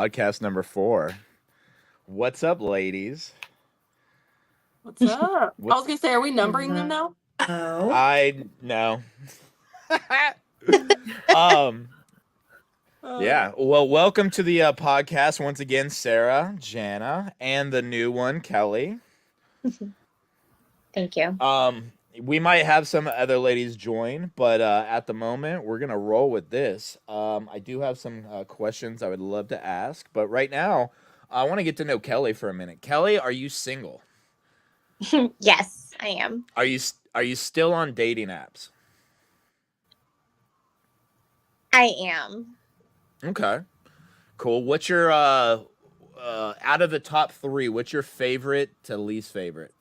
podcast number 4. What's up, ladies? What's up? I was What's gonna say, are we numbering them now? No. I know. um. Yeah. Well, welcome to the podcast once again, Sarah, Jana, and the new one, Kelly. Thank you. We might have some other ladies join, but at the moment, we're gonna roll with this. I do have some questions I would love to ask, but right now, I want to get to know Kelly for a minute. Kelly, are you single? Yes, I am. Are you still on dating apps? I am. Okay, cool. What's your out of the top 3? What's your favorite to least favorite?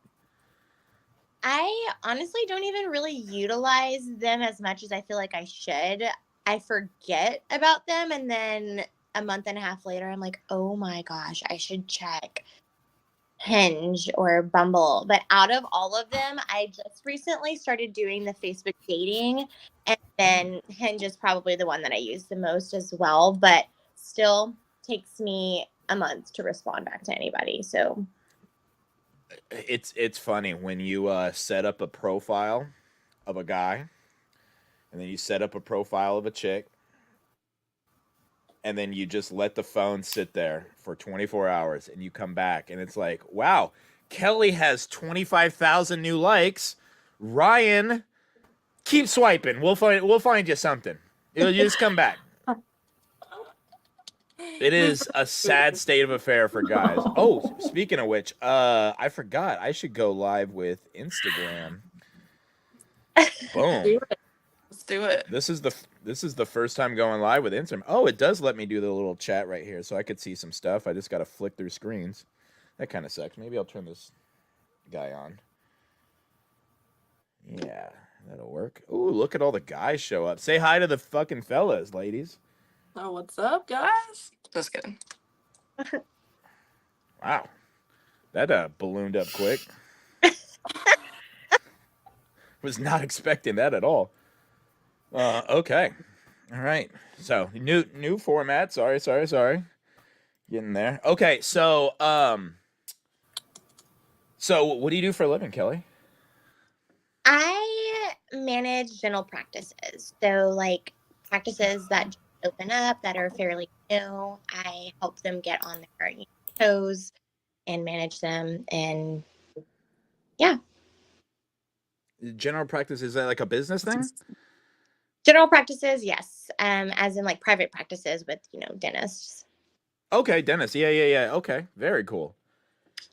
I honestly don't even really utilize them as much as I feel like I should. I forget about them, and then a month and a half later, I'm like, oh my gosh, I should check Hinge or Bumble. But out of all of them, I just recently started doing the Facebook dating, and then Hinge is probably the one that I use the most as well, but still takes me a month to respond back to anybody. So It's funny when you set up a profile of a guy, and then you set up a profile of a chick, and then you just let the phone sit there for 24 hours, and you come back, and it's like, wow, Kelly has 25,000 new likes. Ryan, keep swiping. We'll find you something. You just come back. It is a sad state of affair for guys. Oh, speaking of which, I forgot I should go live with Instagram. Boom. Let's do it. This is the first time going live with Instagram. Oh, it does let me do the little chat right here, so I could see some stuff. I just got to flick through screens. That kind of sucks. Maybe I'll turn this guy on. Yeah, that'll work. Ooh, look at all the guys show up. Say hi to the fucking fellas, ladies. Oh, what's up, guys? Just kidding. Wow, that ballooned up quick. Was not expecting that at all. Okay, all right. So new format. Sorry. Getting there. Okay, so what do you do for a living, Kelly? I manage dental practices. So, like, practices that open up that are fairly new, I help them get on their toes and manage them. And yeah, General practice, is that like a business thing? general practices, yes. As in like private practices with, dentists. Okay, Dennis. Yeah. Okay, very cool.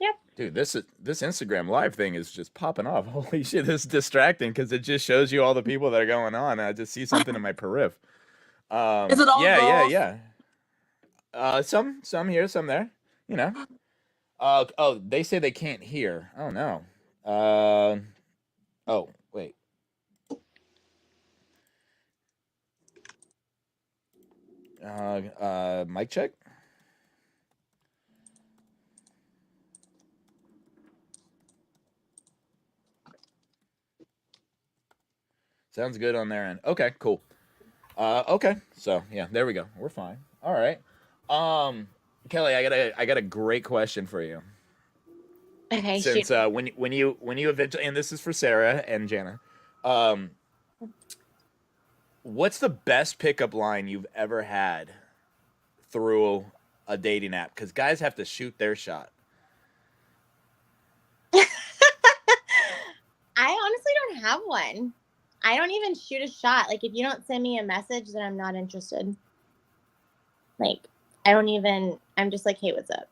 Yep. Dude, this Instagram live thing is just popping off. Holy shit, this is distracting because it just shows you all the people that are going on. I just see something in my periph. Is it all girls? Yeah. Some here, some there. You know. Oh, they say they can't hear. Oh no. Oh wait. Mic check. Sounds good on their end. Okay, cool. Okay, so yeah, there we go. We're fine. All right. Kelly, I got a great question for you. Okay, Since shoot. when you eventually, and this is for Sarah and Jana, um, what's the best pickup line you've ever had through a dating app? Because guys have to shoot their shot. I honestly don't have one. I don't even shoot a shot. Like, if you don't send me a message, then I'm not interested. Like, I'm just like, hey, what's up?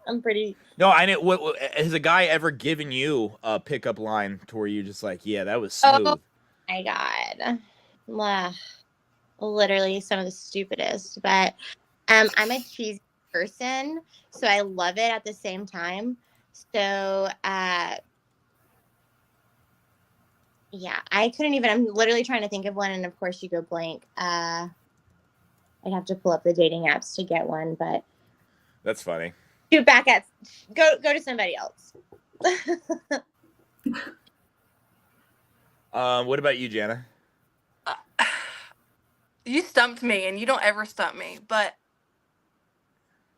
I'm pretty. No, I know. What has a guy ever given you a pickup line to where you just like, yeah, that was smooth? Oh my God. Ugh. Literally some of the stupidest. But I'm a cheesy person, so I love it at the same time. So, yeah, I couldn't even. I'm literally trying to think of one, and of course, you go blank. I'd have to pull up the dating apps to get one, but That's funny. shoot back at go to somebody else. What about you, Jana? You stumped me, and you don't ever stump me. But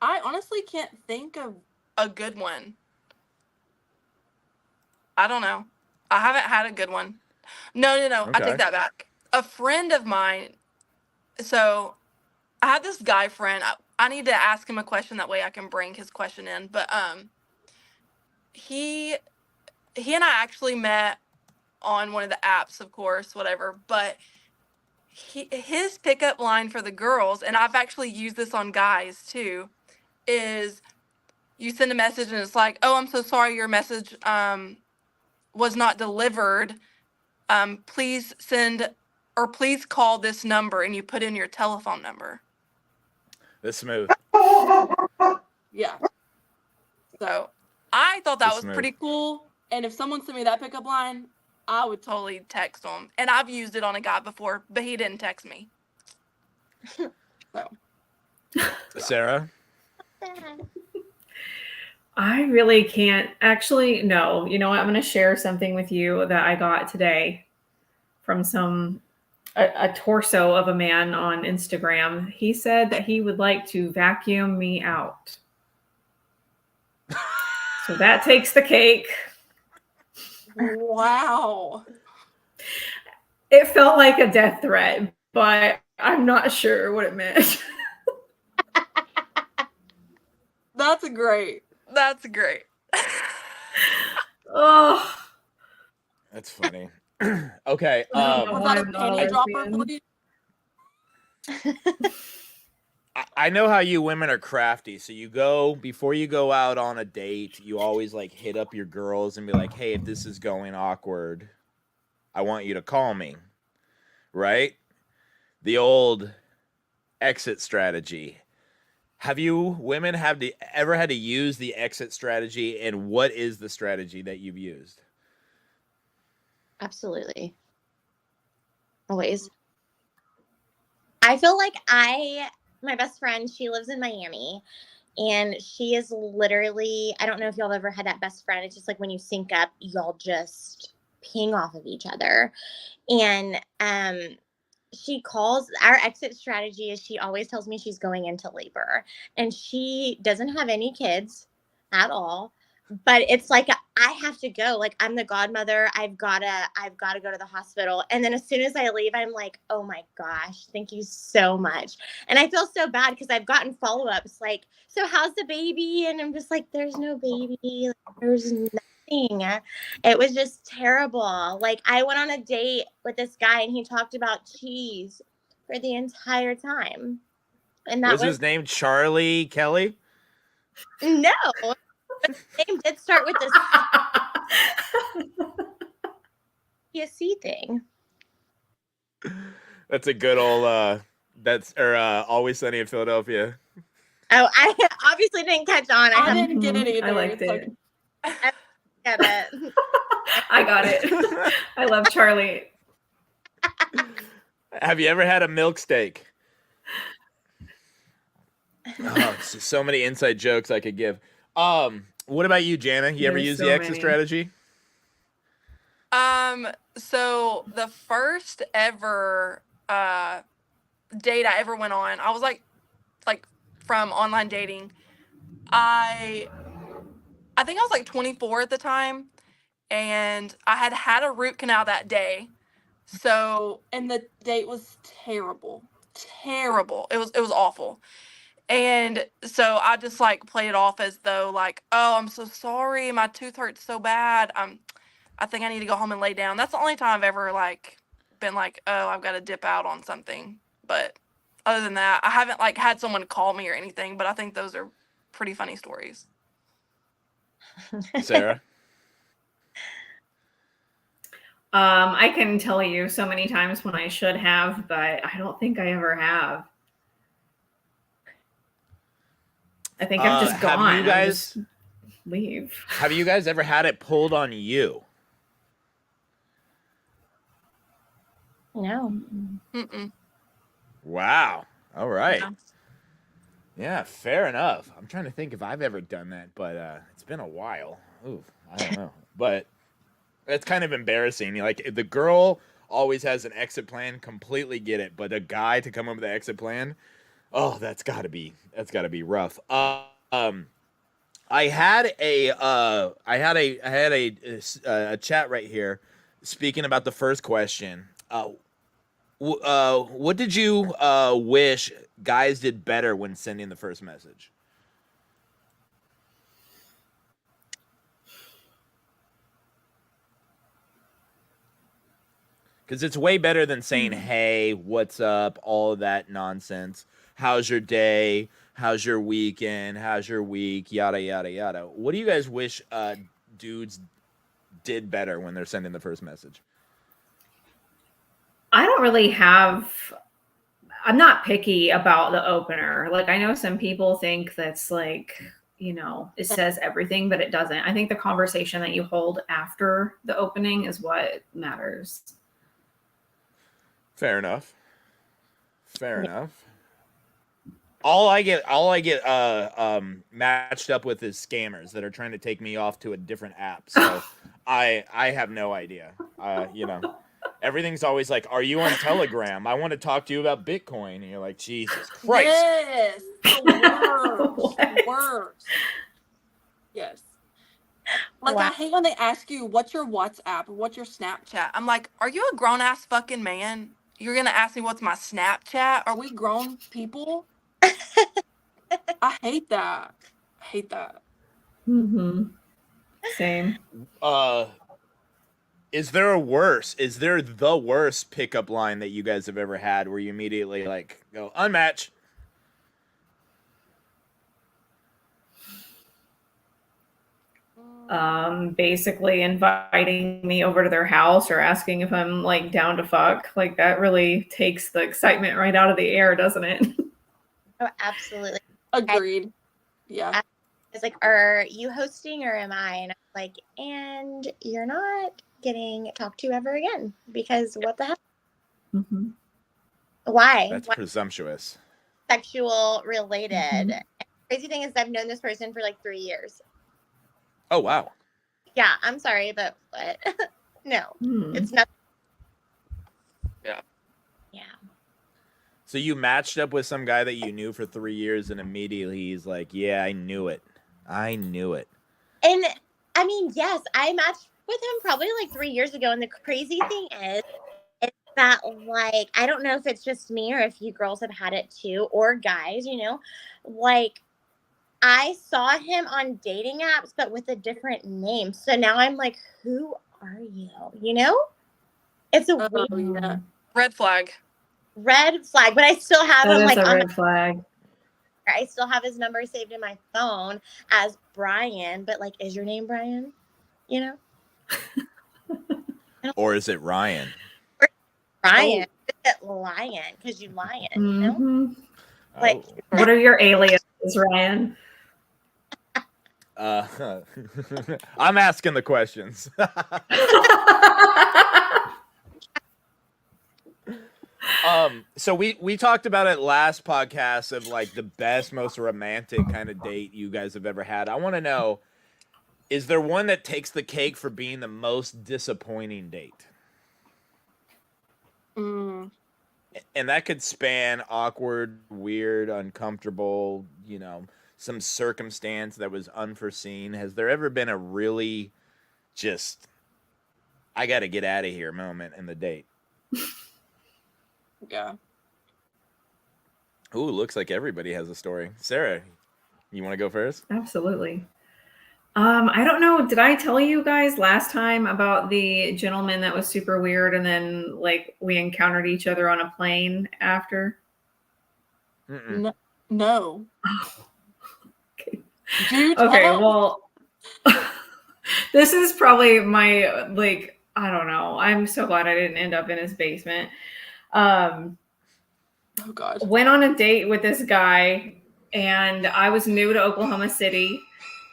I honestly can't think of a good one. I don't know. I haven't had a good one. No. I Okay. take that back. A friend of mine. So I had this guy friend. I need to ask him a question, that way I can bring his question in. But he and I actually met on one of the apps, of course, whatever. But his pickup line for the girls, and I've actually used this on guys too, is you send a message and it's like, "Oh, I'm so sorry, your message was not delivered. Please send or please call this number," and you put in your telephone number. That's smooth. Yeah. So I thought that That's was smooth. pretty cool. And if someone sent me that pickup line, I would totally text them. And I've used it on a guy before, but he didn't text me. So. Sarah? I really can't. Actually, no. You know what? I'm going to share something with you that I got today from a torso of a man on Instagram. He said that he would like to vacuum me out. So that takes the cake. Wow. It felt like a death threat, but I'm not sure what it meant. That's great. That's great. Oh. That's funny. Okay. Was that a penny dropper for you? I know how you women are crafty. So you go, before you go out on a date, you always like hit up your girls and be like, "Hey, if this is going awkward, I want you to call me." Right? The old exit strategy. Have you women ever had to use the exit strategy, and what is the strategy that you've used? Absolutely. Always. I feel like my best friend, she lives in Miami, and she is literally, I don't know if y'all have ever had that best friend. It's just like when you sync up, y'all just ping off of each other. And she calls, our exit strategy is she always tells me she's going into labor, and she doesn't have any kids at all. But it's like I have to go. Like, I'm the godmother. I've gotta go to the hospital. And then as soon as I leave, I'm like, oh my gosh, thank you so much. And I feel so bad because I've gotten follow-ups like, so how's the baby? And I'm just like, there's no baby. Like, there's nothing. It was just terrible. Like, I went on a date with this guy and he talked about cheese for the entire time. And that was his name Charlie Kelly? No. His name did start with this PSC thing. That's a good old Always Sunny in Philadelphia. Oh, I obviously didn't catch on. I didn't get it either. I liked it. I get it. I got it. I love Charlie. Have you ever had a milk steak? Oh, so many inside jokes I could give. What about you, Jana? You ever use the exit strategy? So the first ever date I ever went on, I was like from online dating. I think I was like 24 at the time, and I had a root canal that day. So, and the date was terrible. It was awful. And so I just like played it off as though like, oh, I'm so sorry, my tooth hurts so bad. I think I need to go home and lay down. That's the only time I've ever like been like, oh, I've got to dip out on something. But other than that, I haven't like had someone call me or anything, but I think those are pretty funny stories. Sarah? I can tell you so many times when I should have, but I don't think I ever have. I think I've just gone. Have you guys leave? Have you guys ever had it pulled on you? No. Mm-mm. Wow. All right. No. Yeah, fair enough. I'm trying to think if I've ever done that, but it's been a while. Ooh, I don't know. But it's kind of embarrassing. Like, the girl always has an exit plan, completely get it, but a guy to come up with an exit plan, Oh, that's gotta be rough. I had a chat right here speaking about the first question. What did you wish guys did better when sending the first message? Because it's way better than saying, hey, what's up, all of that nonsense. How's your day? How's your weekend? How's your week? Yada, yada, yada. What do you guys wish dudes did better when they're sending the first message? I don't really have, I'm not picky about the opener. Like, I know some people think that's like, it says everything, but it doesn't. I think the conversation that you hold after the opening is what matters. Fair enough. All I get matched up with is scammers that are trying to take me off to a different app. So I have no idea. Everything's always like, are you on Telegram? I want to talk to you about Bitcoin. And you're like, Jesus Christ. Yes. The worst. The worst. Yes. Like, Wow. I hate when they ask you, what's your WhatsApp or what's your Snapchat? I'm like, are you a grown ass fucking man? You're going to ask me what's my Snapchat? Are we grown people? I hate that. Mm-hmm. Same. Is there the worst pickup line that you guys have ever had where you immediately like go unmatch? Basically inviting me over to their house or asking if I'm like down to fuck. Like, that really takes the excitement right out of the air, doesn't it? Oh, absolutely. Agreed. Yeah. It's like, are you hosting or am I? And I'm like, and you're not getting talked to ever again, because what the hell? Mm-hmm. Why? That's Why presumptuous. sexual related? Mhm. And crazy thing is, I've known this person for like 3 years. Oh, wow. Yeah, I'm sorry, but what? No, it's not. Yeah. Yeah. So you matched up with some guy that you knew for 3 years and immediately he's like, yeah, I knew it. And I mean, yes, I matched with him probably like 3 years ago. And the crazy thing is that, like, I don't know if it's just me or if you girls have had it too, or guys, like, I saw him on dating apps, but with a different name. So now I'm like, who are you? It's a weird Yeah. Red flag. red flag, but I still have That him is like a on red flag. I still have his number saved in my phone as Brian, but like, is your name Brian? Or is it Ryan? Ryan. Is it Lion? Because you lion, Mm-hmm. Like, Oh. What are your aliases, Ryan? I'm asking the questions. So we talked about it last podcast of like the best, most romantic kind of date you guys have ever had. I want to know, is there one that takes the cake for being the most disappointing date? Mm. And that could span awkward, weird, uncomfortable, some circumstance that was unforeseen. Has there ever been a really just, I got to get out of here moment in the date? Yeah. Ooh, looks like everybody has a story. Sarah, you want to go first? Absolutely. I don't know. Did I tell you guys last time about the gentleman that was super weird and then like we encountered each other on a plane after? No. Okay. Dude, Okay, well, this is probably my, I don't know. I'm so glad I didn't end up in his basement. Oh God. Went on a date with this guy and I was new to Oklahoma City.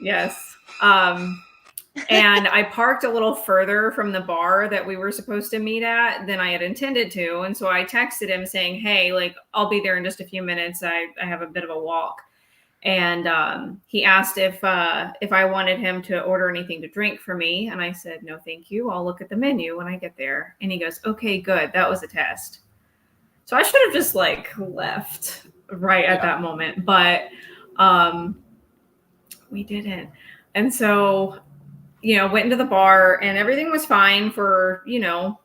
Yes. And I parked a little further from the bar that we were supposed to meet at than I had intended to. And so I texted him saying, hey, like, I'll be there in just a few minutes. I have a bit of a walk. And he asked if I wanted him to order anything to drink for me. And I said, no, thank you. I'll look at the menu when I get there. And he goes, okay, good. That was a test. So I should have just like left right at Yeah. that moment. But we didn't. And so, went into the bar and everything was fine for,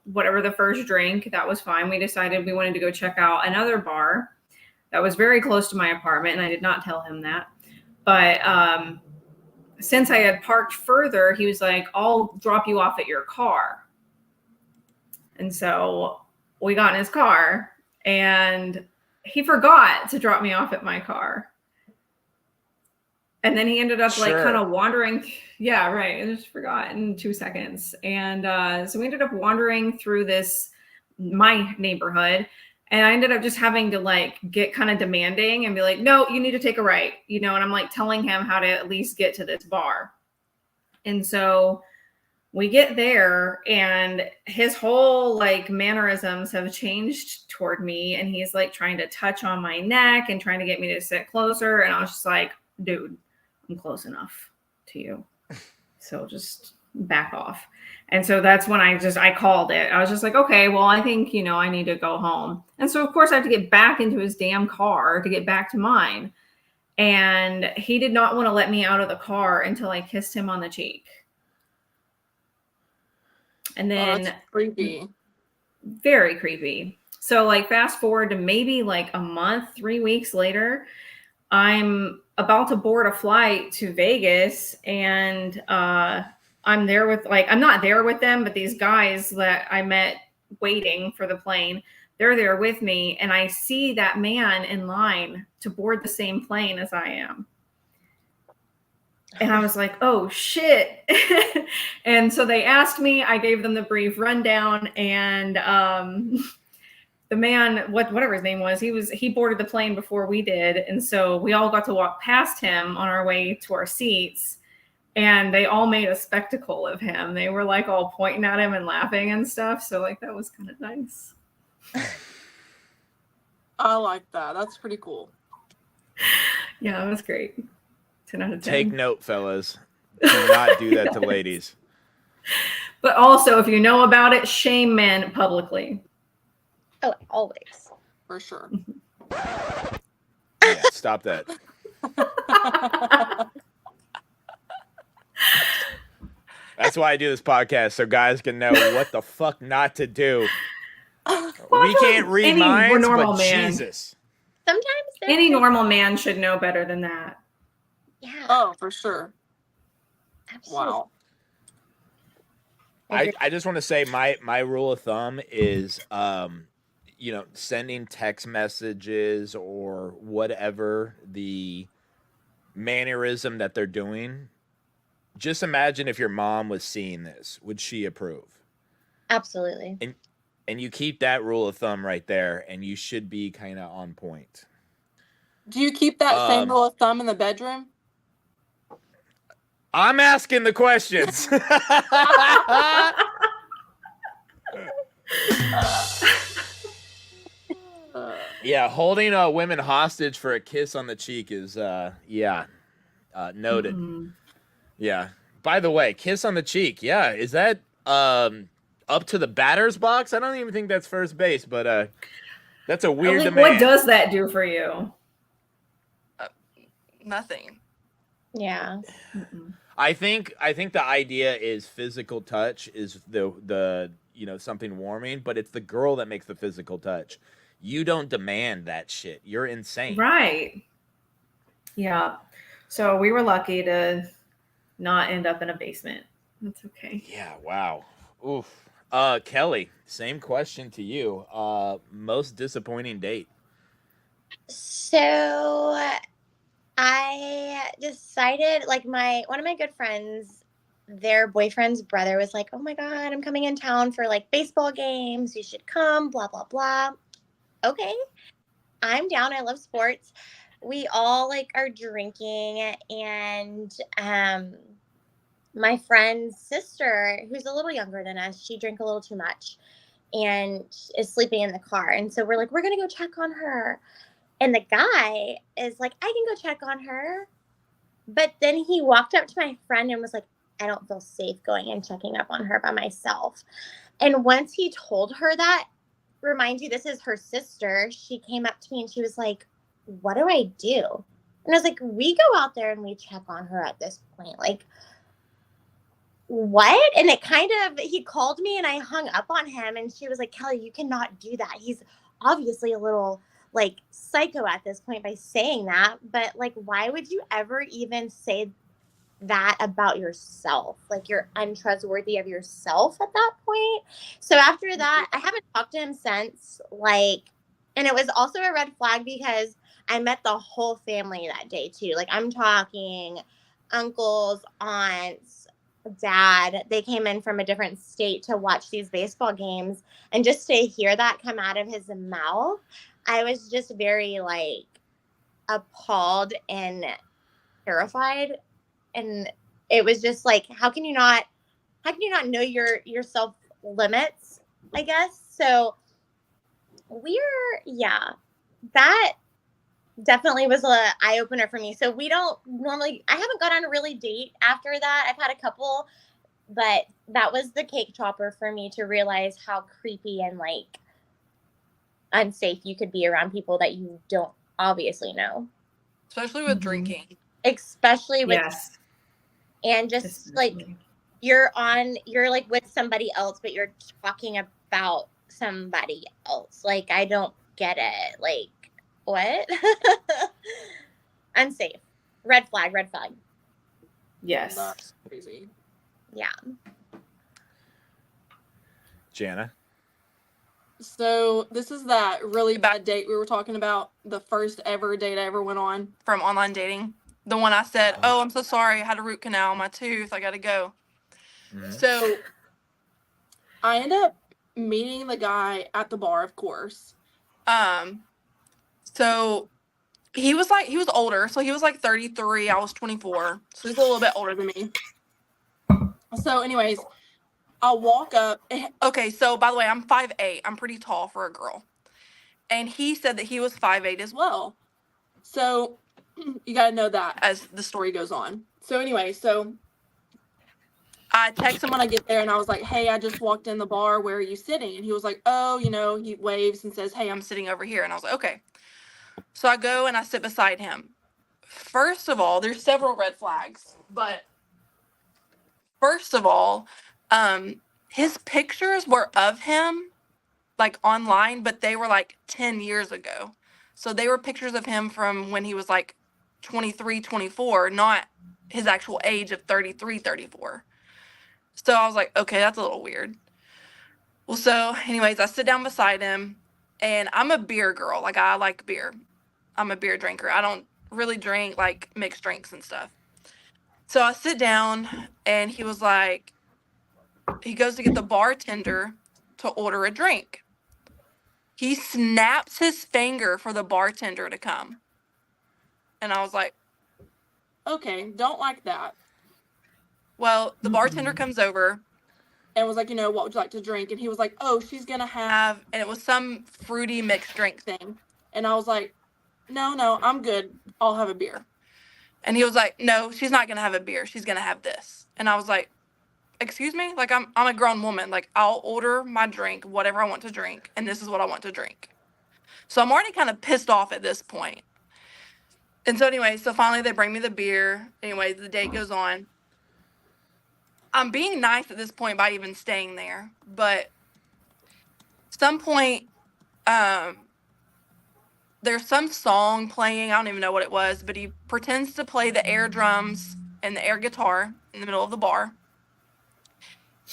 whatever the first drink. That was fine. We decided we wanted to go check out another bar that was very close to my apartment. And I did not tell him that. But since I had parked further, he was like, I'll drop you off at your car. And so we got in his car and he forgot to drop me off at my car. And then he ended up like Sure. kind of wandering. Yeah, right. I just forgot in 2 seconds. And so we ended up wandering through my neighborhood. And I ended up just having to like get kind of demanding and be like, no, you need to take a right, and I'm like telling him how to at least get to this bar. And so we get there and his whole like mannerisms have changed toward me. And he's like trying to touch on my neck and trying to get me to sit closer. And I was just like, dude, I'm close enough to you. So just back off. And so that's when I called it. I was just like, okay, well, I think, I need to go home. And so of course I have to get back into his damn car to get back to mine. And he did not want to let me out of the car until I kissed him on the cheek. And then That's creepy. very creepy. So like fast forward to maybe like a month, 3 weeks later, I'm about to board a flight to Vegas and I'm there with I'm not there with them, but these guys that I met waiting for the plane, they're there with me. And I see that man in line to board the same plane as I am. And I was like, oh shit. And so they asked me, I gave them the brief rundown and the man, whatever his name was, he boarded the plane before we did. And so we all got to walk past him on our way to our seats. And they all made a spectacle of him. They were like all pointing at him and laughing and stuff. So like that was kind of nice. I like that. That's pretty cool. Yeah, it was great. 10 out of 10. Take note, fellas. Do not do that to ladies. But also, if you know about it, shame men publicly. Oh, always. For sure. Yeah, stop that. That's why I do this podcast, so guys can know what the fuck not to do. We can't read Any minds, normal but man. Jesus. Sometimes Any normal man should know better than that. Yeah. Oh, for sure. Absolutely. Wow. I just want to say my rule of thumb is sending text messages or whatever the mannerism that they're doing. Just imagine if your mom was seeing this, would she approve? Absolutely. And you keep that rule of thumb right there, and you should be kind of on point. Do you keep that same rule of thumb in the bedroom? I'm asking the questions. Yeah, holding women hostage for a kiss on the cheek is noted. Mhm. Yeah. By the way, kiss on the cheek. Yeah, is that up to the batter's box? I don't even think that's first base, but that's a weird Like, demand. what does that do for you? Nothing. Yeah. Mm-mm. I think the idea is physical touch is the something warming, but it's the girl that makes the physical touch. You don't demand that shit. You're insane. Right. Yeah. So we were lucky to not end up in a basement. That's okay. Yeah, wow. Oof. Kelly, same question to you. Most disappointing date. So I decided, like, one of my good friends, their boyfriend's brother was like, oh my God, I'm coming in town for like baseball games. You should come, blah, blah, blah. Okay. I'm down. I love sports. We all like are drinking, and my friend's sister, who's a little younger than us, she drank a little too much and is sleeping in the car. And so we're like, we're going to go check on her. And the guy is like, I can go check on her. But then he walked up to my friend and was like, I don't feel safe going and checking up on her by myself. And once he told her that, remind you, this is her sister, she came up to me and she was like, what do I do? And I was like, we go out there and we check on her at this point. Like, what? And it kind of, he called me and I hung up on him and she was like, Kelly, you cannot do that. He's obviously a little like psycho at this point by saying that. But like, why would you ever even say that about yourself? Like, you're untrustworthy of yourself at that point. So after that, I haven't talked to him since. Like, and it was also a red flag because I met the whole family that day too. Like, I'm talking uncles, aunts, dad. They came in from a different state to watch these baseball games, and just to hear that come out of his mouth, I was just very like appalled and terrified. And it was just like, how can you not know your self limits, I guess. So that definitely was a eye opener for me. So we don't normally, I haven't gone on a really date after that. I've had a couple, but that was the cake topper for me to realize how creepy and like unsafe you could be around people that you don't obviously know. Especially with Mhm. drinking. Especially with, Yes. and just like Definitely. you're like with somebody else, but you're talking about somebody else. Like, I don't get it. Like, what? Unsafe. Red flag. Yes. That's crazy. Yeah. Jana. So this is that really bad date we were talking about, the first ever date I ever went on. From online dating. The one I said, oh, I'm so sorry. I had a root canal on my tooth. I got to go. Mhm. So I ended up meeting the guy at the bar, of course. So he was older. So he was like 33. I was 24. So he's a little bit older than me. So anyways, I'll walk up. Okay. So by the way, I'm 5'8". I'm pretty tall for a girl. And he said that he was 5'8" as well, Well, so you got to know that as the story goes on. So anyway, so I text texted him when I get there and I was like, hey, I just walked in the bar. Where are you sitting? And he was like, oh, he waves and says, hey, I'm sitting over here. And I was like, okay. So I go and I sit beside him. First of all, there's several red flags, but first of all, his pictures were of him like online, but they were like 10 years ago. So they were pictures of him from when he was like 23, 24, not his actual age of 33, 34. So I was like, okay, that's a little weird. Well, so anyways, I sit down beside him and I'm a beer girl. Like, I like beer. I'm a beer drinker. I don't really drink like mixed drinks and stuff. So I sit down and he was like, he goes to get the bartender to order a drink. He snaps his finger for the bartender to come. And I was like, okay, don't like that. well, the bartender comes over And was like, what would you like to drink? And he was like, oh, she's going to have and it was some fruity mixed drink thing. thing. And I was like, no, I'm good. I'll have a beer. And he was like, no, she's not going to have a beer. She's going to have this. And I was like, excuse me? Like, I'm a grown woman. Like, I'll order my drink, whatever I want to drink. And this is what I want to drink. So I'm already kind of pissed off at this point. And so anyway, so finally they bring me the beer. Anyway, the date goes on. I'm being nice at this point by even staying there. But some point, there's some song playing. I don't even know what it was, but he pretends to play the air drums and the air guitar in the middle of the bar.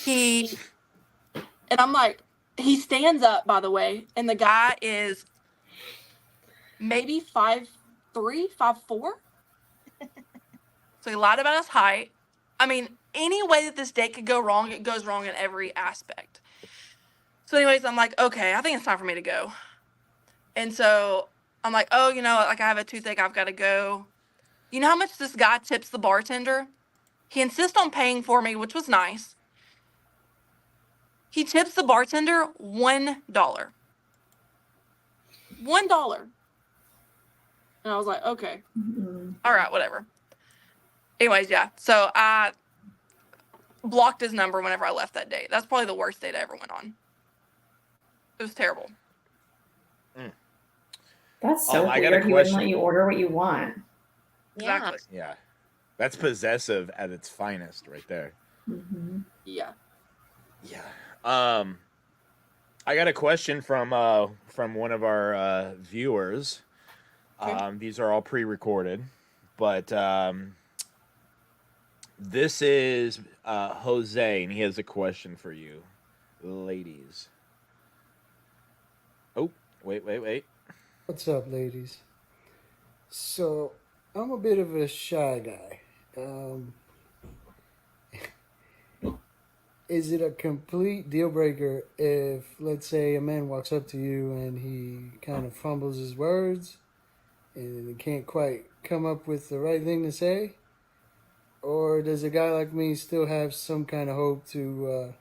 And I'm like, he stands up, by the way, and the guy is maybe 5'3", 5'4". So he lied about his height. I mean, any way that this date could go wrong, it goes wrong in every aspect. So anyways, I'm like, okay, I think it's time for me to go. And so I'm like, oh, like I have a toothache, I've got to go. You know how much this guy tips the bartender? He insists on paying for me, which was nice. He tips the bartender $1. $1. And I was like, okay. Mhm. All right, whatever. Anyways, yeah. So I blocked his number whenever I left that date. That's probably the worst date I ever went on. It was terrible. That's so I got a weird. He wouldn't let question. you order what you want. Yeah. Exactly. Yeah, that's possessive at its finest, right there. Mm-hmm. Yeah. Yeah. I got a question from one of our viewers. Okay. These are all pre-recorded, but this is Jose, and he has a question for you, ladies. Oh, wait. What's up, ladies? So, I'm a bit of a shy guy. Is it a complete deal breaker if, let's say, a man walks up to you and he kind of fumbles his words and he can't quite come up with the right thing to say? Or does a guy like me still have some kind of hope to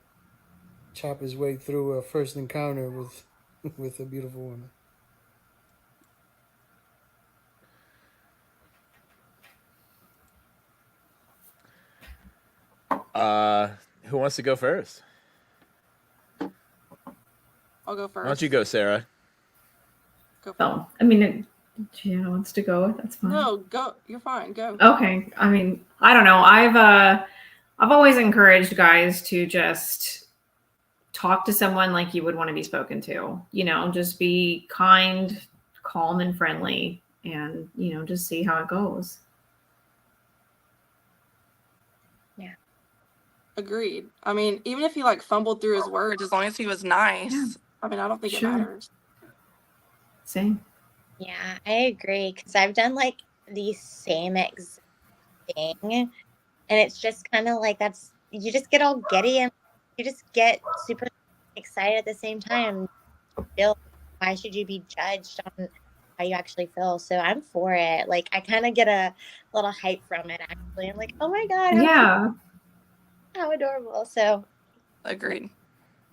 chop his way through a first encounter with with a beautiful woman? Who wants to go first? I'll go Why first. don't you go, Sarah? Go first. Oh, I mean, Gianna wants to go. That's fine. No, go. You're fine. Go. Okay. I mean, I don't know. I've always encouraged guys to just talk to someone like you would want to be spoken to. You know, just be kind, calm, and friendly, and just see how it goes. Agreed. I mean, even if he like fumbled through his words, As long as he was nice. Yeah. I mean, I don't think Sure. it matters. Same. Yeah, I agree. Because I've done like the same exact thing. And it's just kind of like you just get all giddy and you just get super excited at the same time. Why should you be judged on how you actually feel? So I'm for it. Like, I kind of get a little hype from it, actually. I'm like, oh my God, Yeah. how adorable. So Agreed.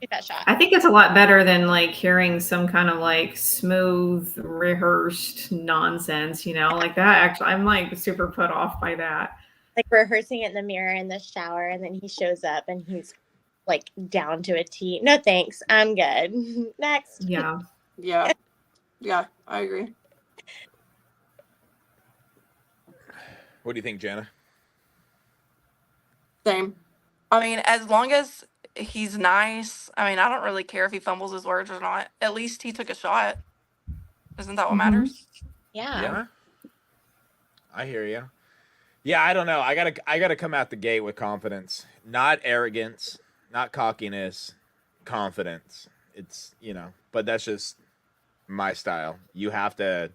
give that shot. I think it's a lot better than like hearing some kind of like smooth, rehearsed nonsense, like that. Actually, I'm like super put off by that. Like rehearsing it in the mirror in the shower, and then he shows up and he's like down to a T. No thanks, I'm good. Next. Yeah. Yeah. Yeah, I agree. What do you think, Jana? Same. I mean, as long as he's nice, I mean, I don't really care if he fumbles his words or not. At least he took a shot. Isn't that what Mhm. matters? Yeah. Yeah, I hear you. Yeah, I don't know. I gotta come out the gate with confidence, not arrogance, not cockiness, confidence. It's but that's just my style. You have to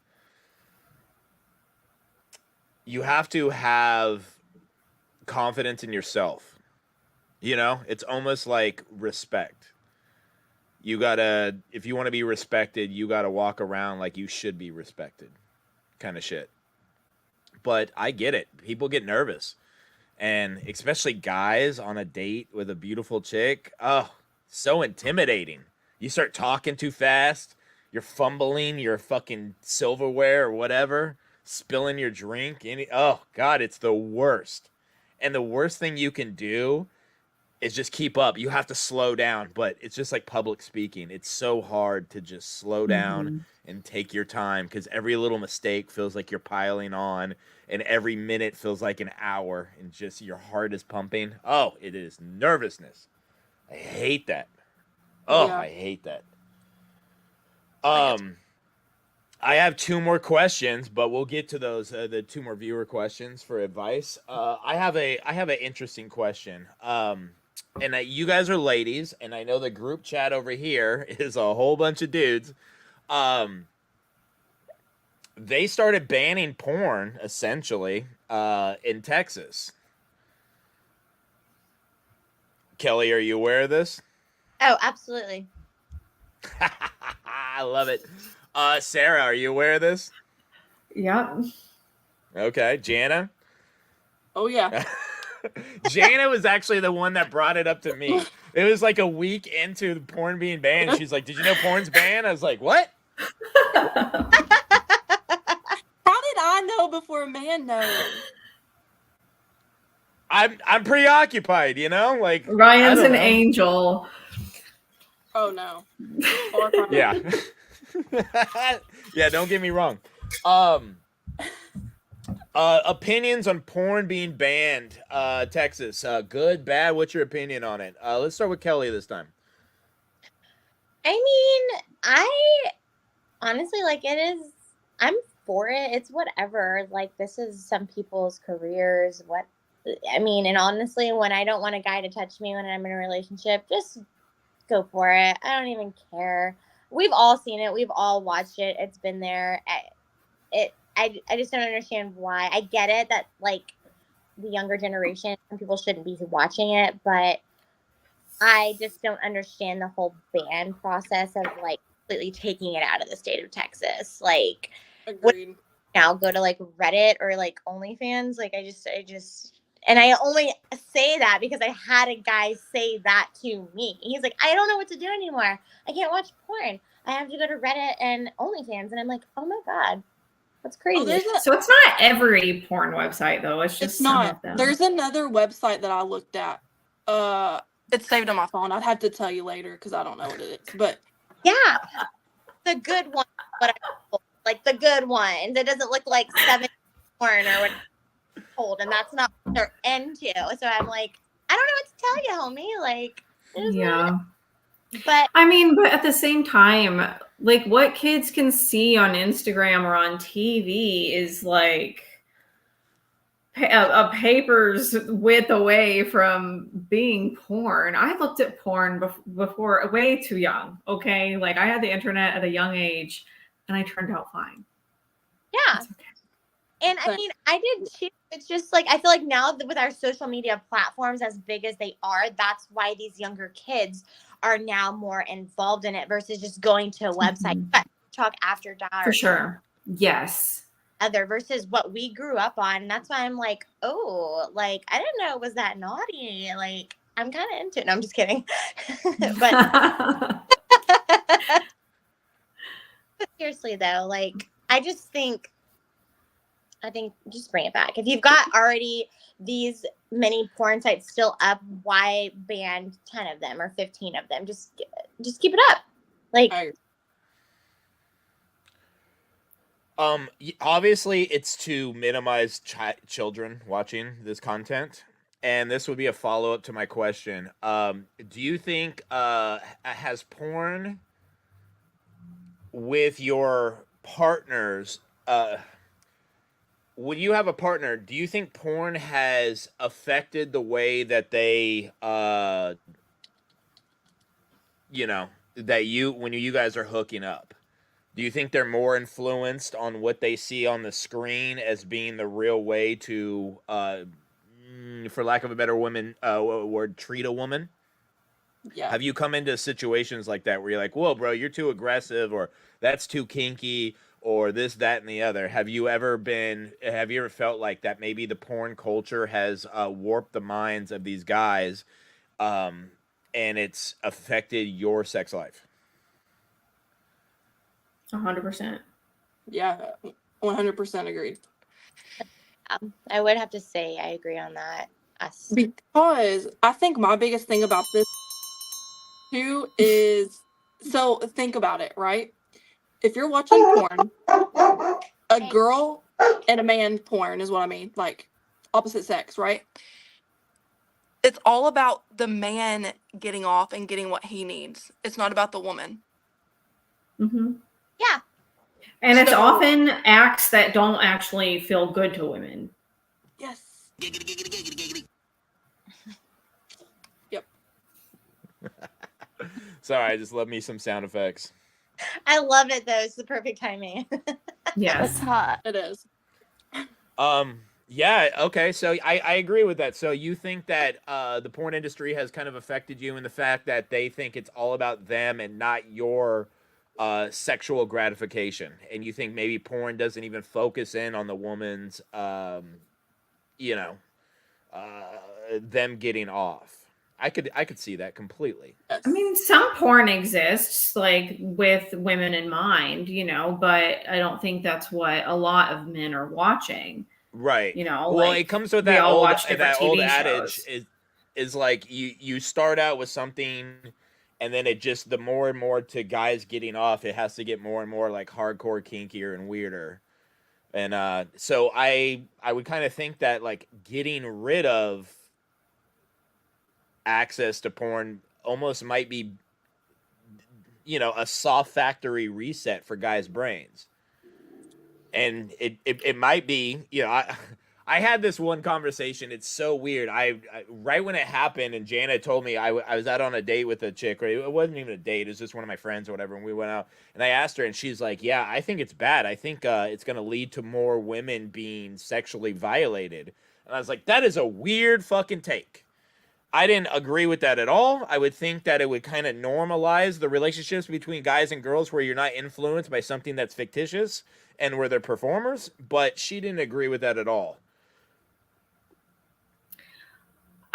have confidence in yourself. It's almost like respect. You gotta, if you want to be respected, you gotta walk around like you should be respected, kind of shit. But I get it. People get nervous, and especially guys on a date with a beautiful chick. Oh, so intimidating. You start talking too fast. You're fumbling your fucking silverware or whatever, spilling your drink. Oh God, it's the worst. And the worst thing you can do is just keep up. You have to slow down, but it's just like public speaking. It's so hard to just slow down Mhm. and take your time, because every little mistake feels like you're piling on, and every minute feels like an hour, and just your heart is pumping. Oh, it is nervousness. I hate that. Oh, Yeah. I hate that. I have two more questions, but we'll get to those. The two more viewer questions for advice. I have an interesting question. And you guys are ladies, and I know the group chat over here is a whole bunch of dudes. They started banning porn essentially in Texas. Kelly, are you aware of this? Oh, absolutely. I love it. Sarah, are you aware of this? Yep. Okay, Jana. Oh yeah. Jana was actually the one that brought it up to me. It was like a week into the porn being banned. And she's like, "Did you know porn's banned?" I was like, "What?" How did I know before a man knows? I'm preoccupied, like Ryan's I don't an know. angel. Oh no. Far from it. Yeah. Yeah, don't get me wrong. Opinions on porn being banned. Texas. Good, bad. What's your opinion on it? Let's start with Kelly this time. I mean, I honestly like it is. I'm for it. It's whatever. Like, this is some people's careers. What I mean, and honestly, when I don't want a guy to touch me when I'm in a relationship, just go for it. I don't even care. We've all seen it. We've all watched it. It's been there. I just don't understand why. I get it that like the younger generation, some people shouldn't be watching it, but I just don't understand the whole ban process of like completely taking it out of the state of Texas. Like, Agreed. now go to like Reddit or like OnlyFans. Like, I just, and I only say that because I had a guy say that to me. He's like, I don't know what to do anymore. I can't watch porn. I have to go to Reddit and OnlyFans. And I'm like, oh my God, that's crazy. Oh, there's a, So it's not every porn website though. It's just it's some not. of them. There's another website that I looked at. It's saved on my phone. Phone. I'd have to tell you later because I don't know what it is. But Yeah, the good one. What I like the good one that doesn't look like seven porn or what it's told, and that's not what they're into. So I'm like, I don't know what to tell you, homie. Like, it is what it Yeah. is. But I mean, but at the same time, like what kids can see on Instagram or on TV is like a paper's width away from being porn. I looked at porn before way too young. Okay. Like I had the internet at a young age and I turned out fine. yeah, It's okay. and I mean, I did too. It's just like I feel like now that with our social media platforms as big as they are, that's why these younger kids are now more involved in it versus just going to a website. But talk after dark. For sure. Yes. Other versus what we grew up on. That's why I'm like, oh, like I didn't know it was that naughty. Like I'm kind of into it. No, I'm just kidding. but seriously though, like I think just bring it back. If you've got already these many porn sites still up, why ban 10 of them or 15 of them? Just keep it up. Like Obviously, it's to minimize children watching this content, and this would be a follow up to my question. Do you think has porn with your partners? When you have a partner, do you think porn has affected the way that they, when you guys are hooking up? Do you think they're more influenced on what they see on the screen as being the real way to, for lack of a better word, treat a woman? yeah. Have you come into situations like that where you're like, whoa, bro, you're too aggressive, or that's too kinky, or this, that, and the other? Have you ever felt like that maybe the porn culture has warped the minds of these guys, and it's affected your sex life? 100%. Yeah. 100% agreed. I would have to say I agree on that. Us. Because I think my biggest thing about this too is, so think about it, right? If you're watching porn, a girl and a man porn is what I mean, like opposite sex, right? It's all about the man getting off and getting what he needs. It's not about the woman. Mm-hmm. Yeah. And it's So- often acts that don't actually feel good to women. Yes. Sorry, I just love me some sound effects. I love it though. It's the perfect timing. Yes. hot. It is. Yeah, okay, so I agree with that. So you think that the porn industry has kind of affected you in the fact that they think it's all about them and not your sexual gratification, and you think maybe porn doesn't even focus in on the woman's them getting off. I could see that completely. Yes. I mean, some porn exists like with women in mind, but I don't think that's what a lot of men are watching. Right. Well, like, it comes with we that all old watch different that old TV adage shows. is like you start out with something and then it just, the more and more to guys getting off, it has to get more and more like hardcore, kinkier, and weirder. And so I would kind of think that like getting rid of access to porn almost might be, you know, a soft factory reset for guys' brains. And it might be, you know, I had this one conversation. It's so weird. I right when it happened, and Jana told me I was out on a date with a chick. Right, it wasn't even a date. It was just one of my friends or whatever. And we went out, and I asked her, and she's like, "Yeah, I think it's bad. I think it's going to lead to more women being sexually violated." And I was like, "That is a weird fucking take." I didn't agree with that at all. I would think that it would kind of normalize the relationships between guys and girls where you're not influenced by something that's fictitious and where they're performers. But she didn't agree with that at all.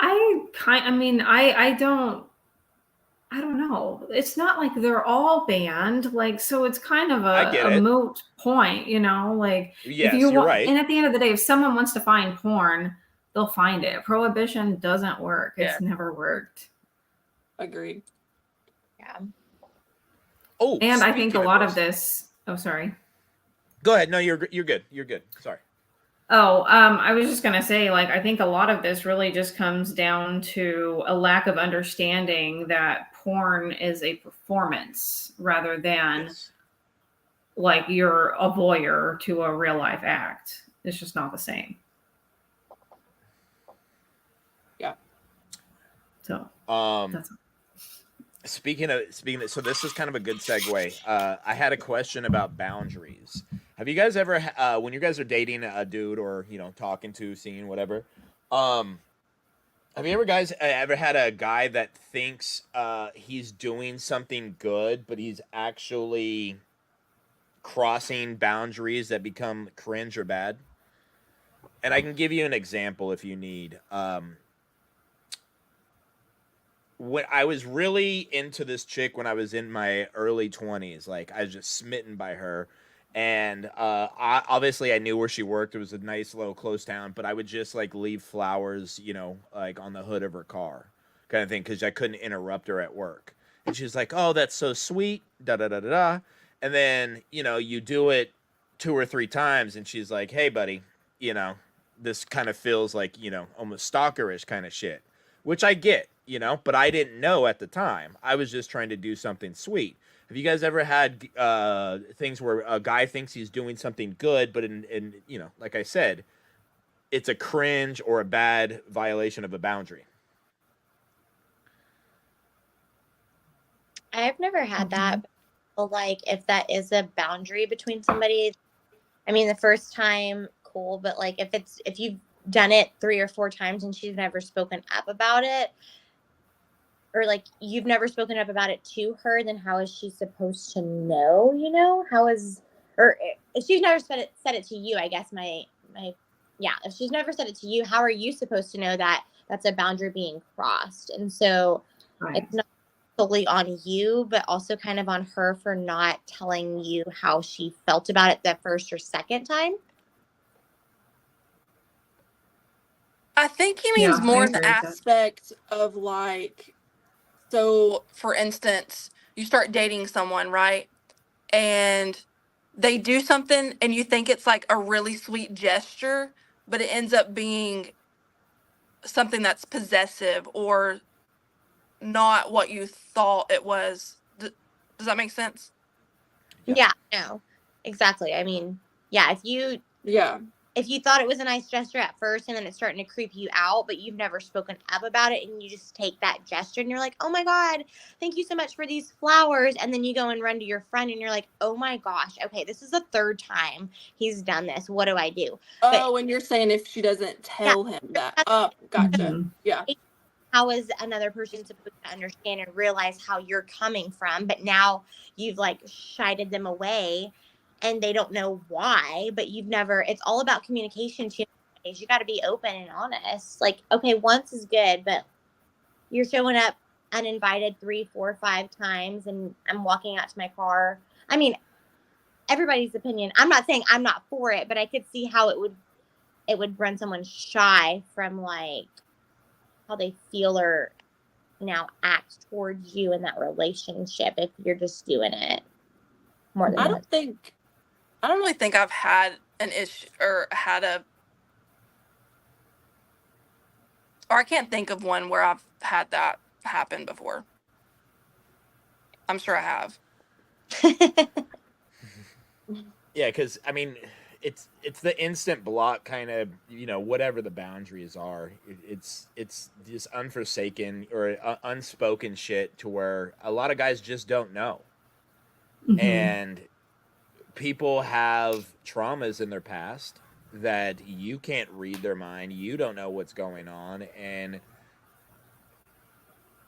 I don't know. It's not like they're all banned. Like, so it's kind of I get a it. moot point, you know, like Yes, if you you're want, right. and at the end of the day, if someone wants to find porn, they'll find it. Prohibition doesn't work. It's never worked. Agreed. Yeah. Oh, And I think a speaking lot of this- this, oh, sorry. Go ahead. No, you're good. You're good. Sorry. Oh, I was just gonna say, like, I think a lot of this really just comes down to a lack of understanding that porn is a performance rather than Yes. like you're a voyeur to a real life act. It's just not the same. Yeah. So that's Speaking of, so this is kind of a good segue. I had a question about boundaries. Have you guys ever, when you guys are dating a dude or, you know, talking to, seeing, whatever, have you ever had a guy that thinks he's doing something good, but he's actually crossing boundaries that become cringe or bad? And I can give you an example if you need. When I was really into this chick when I was in my early 20s, like I was just smitten by her. And obviously I knew where she worked. It was a nice little close town, but I would just like leave flowers, you know, like on the hood of her car kind of thing, because I couldn't interrupt her at work. And she's like, "Oh, that's so sweet, da da da da da." And then, you know, you do it 2 or 3 times, and she's like, "Hey, buddy, you know, this kind of feels like, you know, almost stalkerish kind of shit," which I get, you know, but I didn't know at the time. I was just trying to do something sweet. Have you guys ever had things where a guy thinks he's doing something good, but in you know, like I said, it's a cringe or a bad violation of a boundary? I've never had that. But like, if that is a boundary between somebody, I mean, the first time, cool. But like, if you've done it 3 or 4 times and she's never spoken up about it, or like you've never spoken up about it to her, then how is she supposed to know? You know, or if she's never said it to you, I guess if she's never said it to you, how are you supposed to know that that's a boundary being crossed? And so it's not solely on you, but also kind of on her for not telling you how she felt about it the first or second time. I think he means Yeah, more I in the agree with that. Aspect of like, So, for instance, you start dating someone, right? And they do something and you think it's like a really sweet gesture, but it ends up being something that's possessive or not what you thought it was. Does that make sense? Yeah, no, exactly. I mean, yeah, if you thought it was a nice gesture at first and then it's starting to creep you out, but you've never spoken up about it and you just take that gesture and you're like, "Oh my God, thank you so much for these flowers." And then you go and run to your friend and you're like, "Oh my gosh, okay, this is the 3rd time he's done this. What do I do?" oh, and you're saying if she doesn't tell him that. Oh, gotcha. Mhm. Yeah. How is another person supposed to understand and realize how you're coming from? But now you've like shied them away and they don't know why, but it's all about communication too. You got to be open and honest. Like, okay, once is good, but you're showing up uninvited 3, 4, 5 times and I'm walking out to my car. I mean, everybody's opinion. I'm not saying I'm not for it, but I could see how it would run someone shy from like how they feel or now act towards you in that relationship if you're just doing it more than I once? don't really think I've had an issue or I can't think of one where I've had that happen before. I'm sure I have. Yeah, because I mean, it's the instant block kind of, whatever the boundaries are. It's this unforsaken or unspoken shit to where a lot of guys just don't know, Mhm. and people have traumas in their past that you can't read their mind. You don't know what's going on, and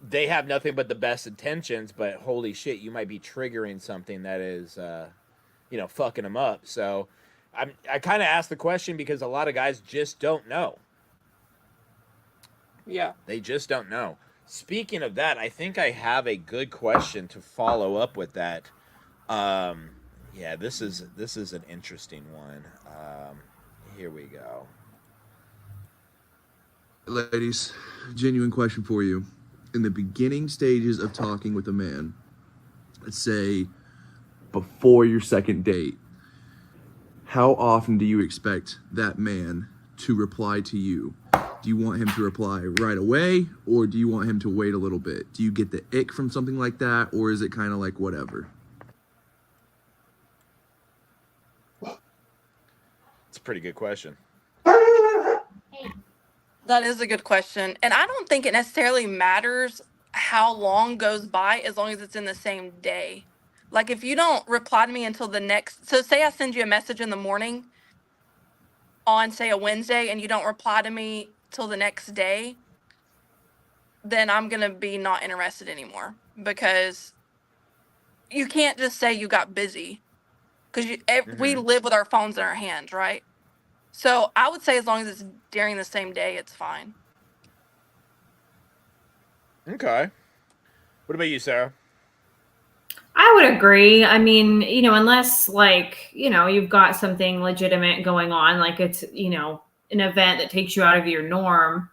they have nothing but the best intentions. But holy shit, you might be triggering something that is, fucking them up. So I kind of asked the question because a lot of guys just don't know. Yeah. They just don't know. Speaking of that, I think I have a good question to follow up with that. Yeah, this is an interesting one. Here we go. Ladies, genuine question for you. In the beginning stages of talking with a man, let's say before your second date, how often do you expect that man to reply to you? Do you want him to reply right away, or do you want him to wait a little bit? Do you get the ick from something like that, or is it kind of like whatever? It's a pretty good question. That is a good question. And I don't think it necessarily matters how long goes by as long as it's in the same day. Like if you don't reply to me until the next, so say I send you a message in the morning on say a Wednesday and you don't reply to me till the next day, then I'm going to be not interested anymore because you can't just say you got busy because we live with our phones in our hands, right? So I would say as long as it's during the same day, it's fine. Okay. What about you, Sarah? I would agree. I mean, unless you've got something legitimate going on, like it's, an event that takes you out of your norm.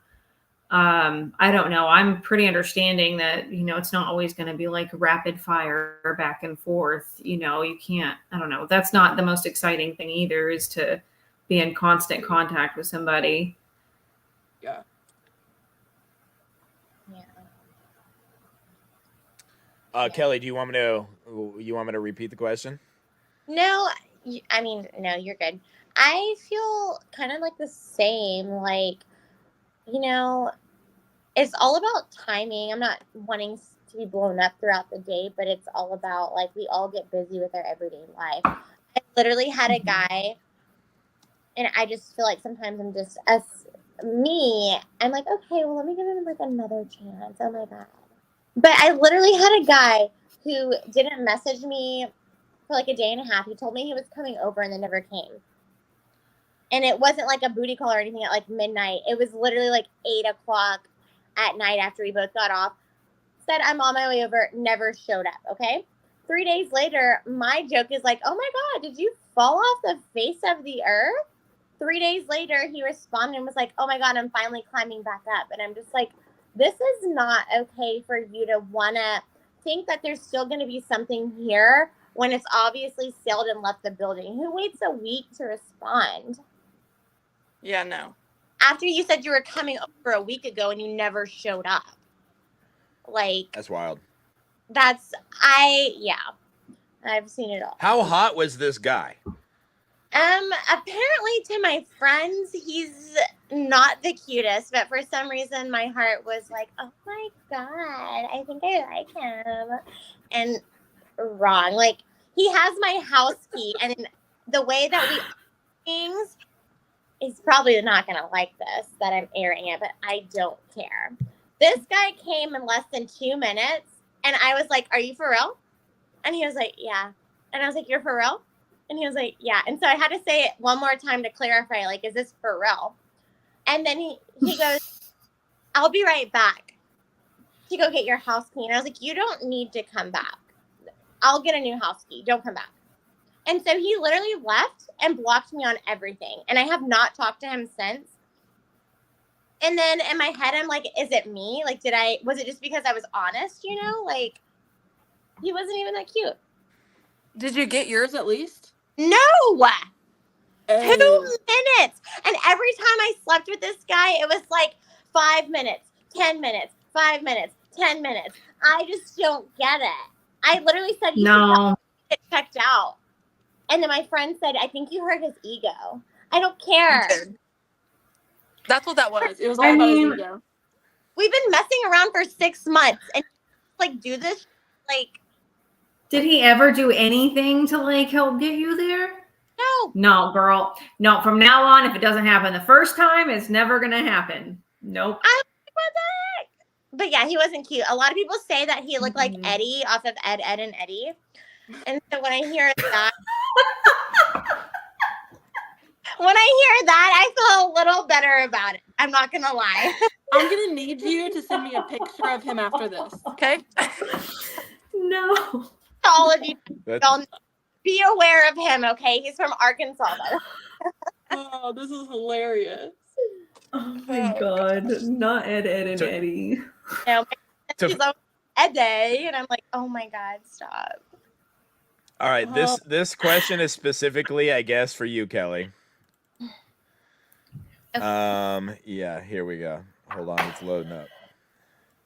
I don't know. I'm pretty understanding that, it's not always going to be like rapid fire back and forth. You can't, I don't know. That's not the most exciting thing either, is to be in constant contact with somebody. Yeah. Kelly, do you want me to repeat the question? No, I mean, no, you're good. I feel kind of like the same. Like, it's all about timing. I'm not wanting to be blown up throughout the day, but it's all about like we all get busy with our everyday life. I literally had a guy, and I just feel like sometimes I'm just I'm like, okay, well, let me give him like another chance. Oh my God. But I literally had a guy who didn't message me for like a day and a half. He told me he was coming over and then never came. And it wasn't like a booty call or anything at like midnight. It was literally like 8:00 at night after we both got off. Said I'm on my way over, never showed up, okay? 3 days later, my joke is like, oh my God, did you fall off the face of the earth? 3 days later, he responded and was like, oh my God, I'm finally climbing back up. And I'm just like, this is not okay for you to want to think that there's still going to be something here when it's obviously sailed and left the building. Who waits a week to respond? Yeah, no. After you said you were coming over a week ago and you never showed up. Like, That's wild. I've seen it all. How hot was this guy? Apparently to my friends, he's not the cutest, but for some reason my heart was like, oh my God, I think I like him. And wrong. Like, he has my house key, and the way that we things is probably not going to like this, that I'm airing it, but I don't care. This guy came in less than 2 minutes, and I was like, are you for real? And he was like, yeah. And I was like, you're for real? And he was like, yeah. And so I had to say it one more time to clarify, like, is this for real? And then he goes, I'll be right back to go get your house key. And I was like, you don't need to come back. I'll get a new house key. Don't come back. And so he literally left and blocked me on everything. And I have not talked to him since. And then in my head, I'm like, is it me? Like, was it just because I was honest, you know? Like, he wasn't even that cute. Did you get yours at least? No! 2 Hey. minutes. And every time I slept with this guy, it was like 5 minutes, 10 minutes, 5 minutes, 10 minutes. I just don't get it. I literally said, you should No. get checked out. And then my friend said, I think you hurt his ego. I don't care. That's what that was. It was I all about his mean- ego. We've been messing around for 6 months and like do this like Did he ever do anything to like help get you there? no. No, girl. No, from now on, if it doesn't happen the first time, it's never gonna happen. Nope. What the heck? But yeah, he wasn't cute. A lot of people say that he looked like Mhm. Eddie off of Ed, Ed, and Eddie. And so when I hear that, I feel a little better about it. I'm not gonna lie. I'm gonna need you to send me a picture of him after this. Okay. No. All of you, That's- y'all be aware of him, okay? He's from Arkansas, though. Oh, this is hilarious. Oh my god. Not Ed, Ed, and So- Eddie. You know, So- he's like Eddie, and I'm like, oh my god, stop. All right, this question is specifically, I guess, for you, Kelly. Yeah, here we go. Hold on, it's loading up.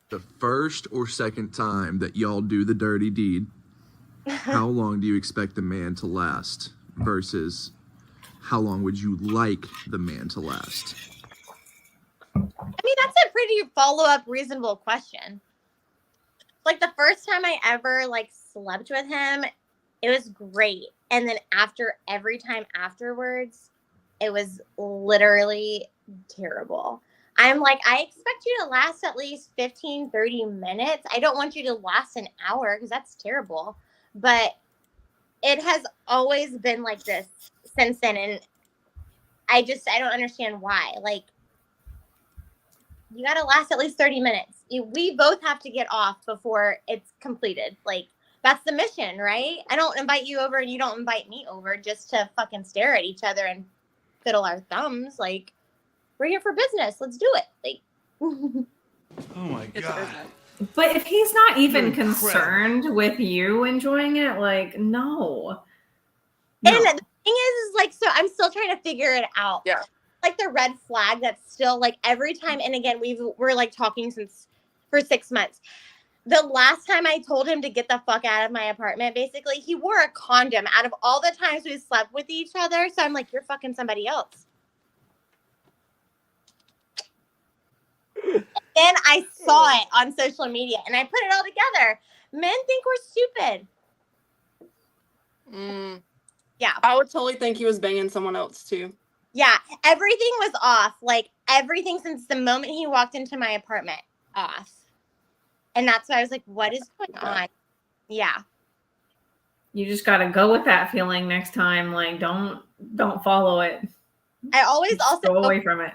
The first or second time that y'all do the dirty deed, how long do you expect the man to last? Versus how long would you like the man to last? I mean, that's a pretty follow-up reasonable question. Like the first time I ever like slept with him, it was great. And then every time afterwards, it was literally terrible. I'm like, I expect you to last at least 15, 30 minutes. I don't want you to last an hour because that's terrible. But it has always been like this since then. And I don't understand why. Like, you got to last at least 30 minutes. We both have to get off before it's completed. Like, that's the mission, right? I don't invite you over and you don't invite me over just to fucking stare at each other and fiddle our thumbs. Like, we're here for business. Let's do it. Like, Oh my It's god. business. But if he's not even You're incredible. concerned with you enjoying it, like, no. and No. the thing is like, so I'm still trying to figure it out. Yeah. Like the red flag that's still like every time, and again, we're like talking for 6 months. The last time I told him to get the fuck out of my apartment, basically, he wore a condom out of all the times we slept with each other. So I'm like, you're fucking somebody else. Then I saw it on social media and I put it all together. Men think we're stupid. Mm. I would totally think he was banging someone else too. Yeah, everything was off. Like everything since the moment he walked into my apartment, off. And that's why I was like, what is going on? Yeah. You just got to go with that feeling next time. Like, don't follow it. I always Just also go go away from it.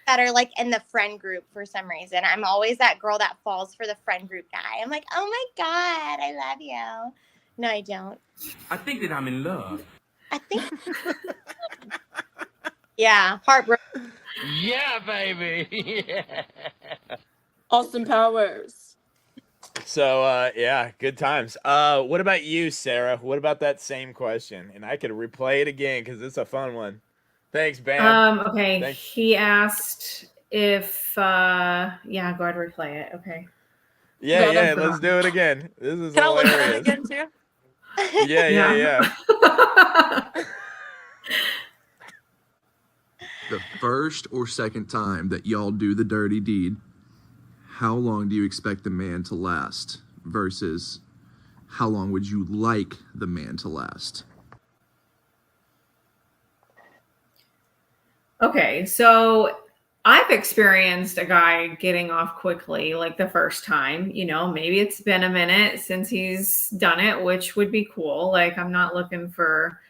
better like in the friend group for some reason. I'm always that girl that falls for the friend group guy. I'm like, oh my God, I love you. No, I don't. I think that I'm in love. I think. Yeah, heartbroken. Yeah, baby. Yeah. Austin Powers. So yeah, good times. What about you, Sarah? What about that same question? And I could replay it again because it's a fun one. Thanks, Bam. Okay. Thanks. He asked if, yeah, go ahead, replay it. Okay. Yeah, Yeah, let's do it again. This is Can I look at it hilarious. again too? Yeah. The first or second time that y'all do the dirty deed, how long do you expect the man to last? Versus how long would you like the man to last? Okay, so I've experienced a guy getting off quickly, like the first time. You know, maybe it's been a minute since he's done it, which would be cool. Like, I'm not looking for,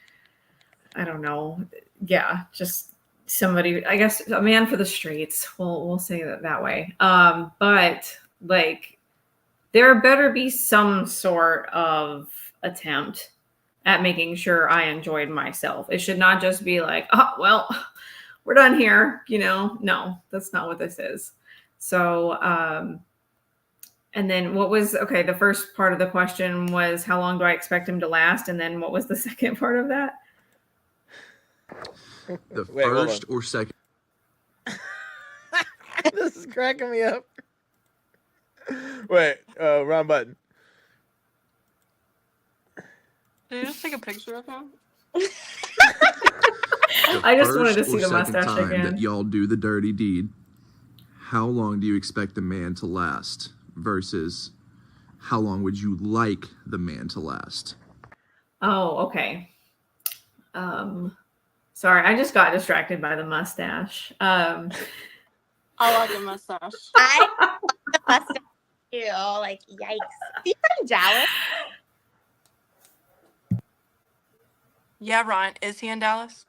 I don't know, yeah, just somebody, I guess, a man for the streets. We'll say that way. But like, there better be some sort of attempt at making sure I enjoyed myself. It should not just be like, oh, well, we're done here. No, that's not what this is. So, and then what was, okay, the first part of the question was how long do I expect him to last? And then what was the second part of that? The Wait, hold first or second. This is cracking me up. Wait, wrong button. Did you just take a picture of him? I just wanted to First see or the second mustache time again. that y'all do the dirty deed, how long do you expect the man to last versus how long would you like the man to last? Oh, okay. Sorry, I just got distracted by the mustache. I like a mustache. I must too. Like, yikes. He's from Dallas. Yeah, Ryan. Is he in Dallas?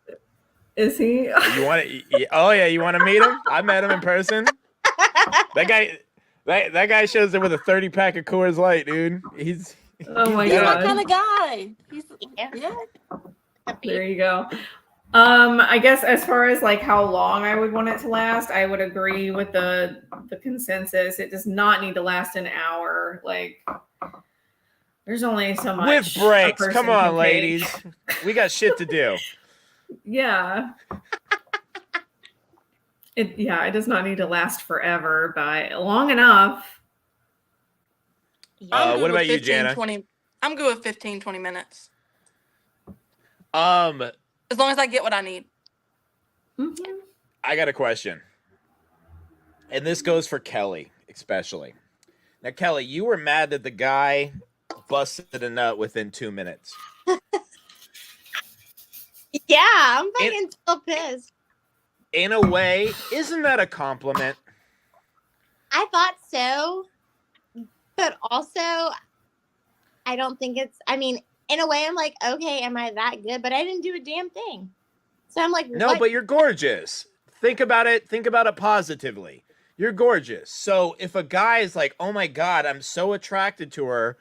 Is he? You want to? Oh yeah, you want to meet him? I met him in person. That guy shows up with a 30-pack of Coors Light, dude. He's Oh my He's my god. kind of guy. He's Yeah. yeah. There you go. I guess as far as like how long I would want it to last, I would agree with the consensus. It does not need to last an hour. Like there's only so much. with a breaks. person Come can on, take. ladies. We got shit to do. Yeah. It does not need to last forever, but long enough. I'm good what with about you, 15, Jana? 20 I'm good with 15, 20 minutes. I As long as I get what I need. Mhm. got a question, and this goes for Kelly especially. Now, Kelly, you were mad that the guy busted a nut within 2 minutes. Yeah, I'm fucking still pissed. In a way, isn't that a compliment? I thought so, but also, I don't think it's. I mean, in a way, I'm like, okay, am I that good? But I didn't do a damn thing. So I'm like, No, what? but you're gorgeous. Think about it positively. You're gorgeous. So if a guy is like, "Oh my god, I'm so attracted to her,"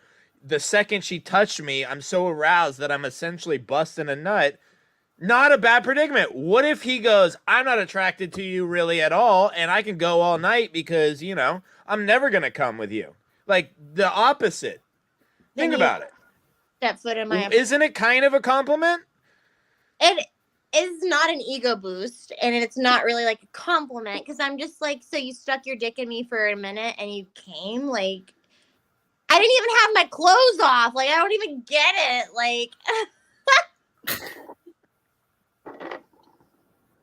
the second she touched me, I'm so aroused that I'm essentially busting a nut. Not a bad predicament. What if he goes, "I'm not attracted to you really at all, and I can go all night because, I'm never going to come with you." Like the opposite. Then Think you about it. Step foot in my. Isn't it kind of a compliment? It is not an ego boost, and it's not really like a compliment because I'm just like, so you stuck your dick in me for a minute and you came. Like, I didn't even have my clothes off. Like, I don't even get it. Like.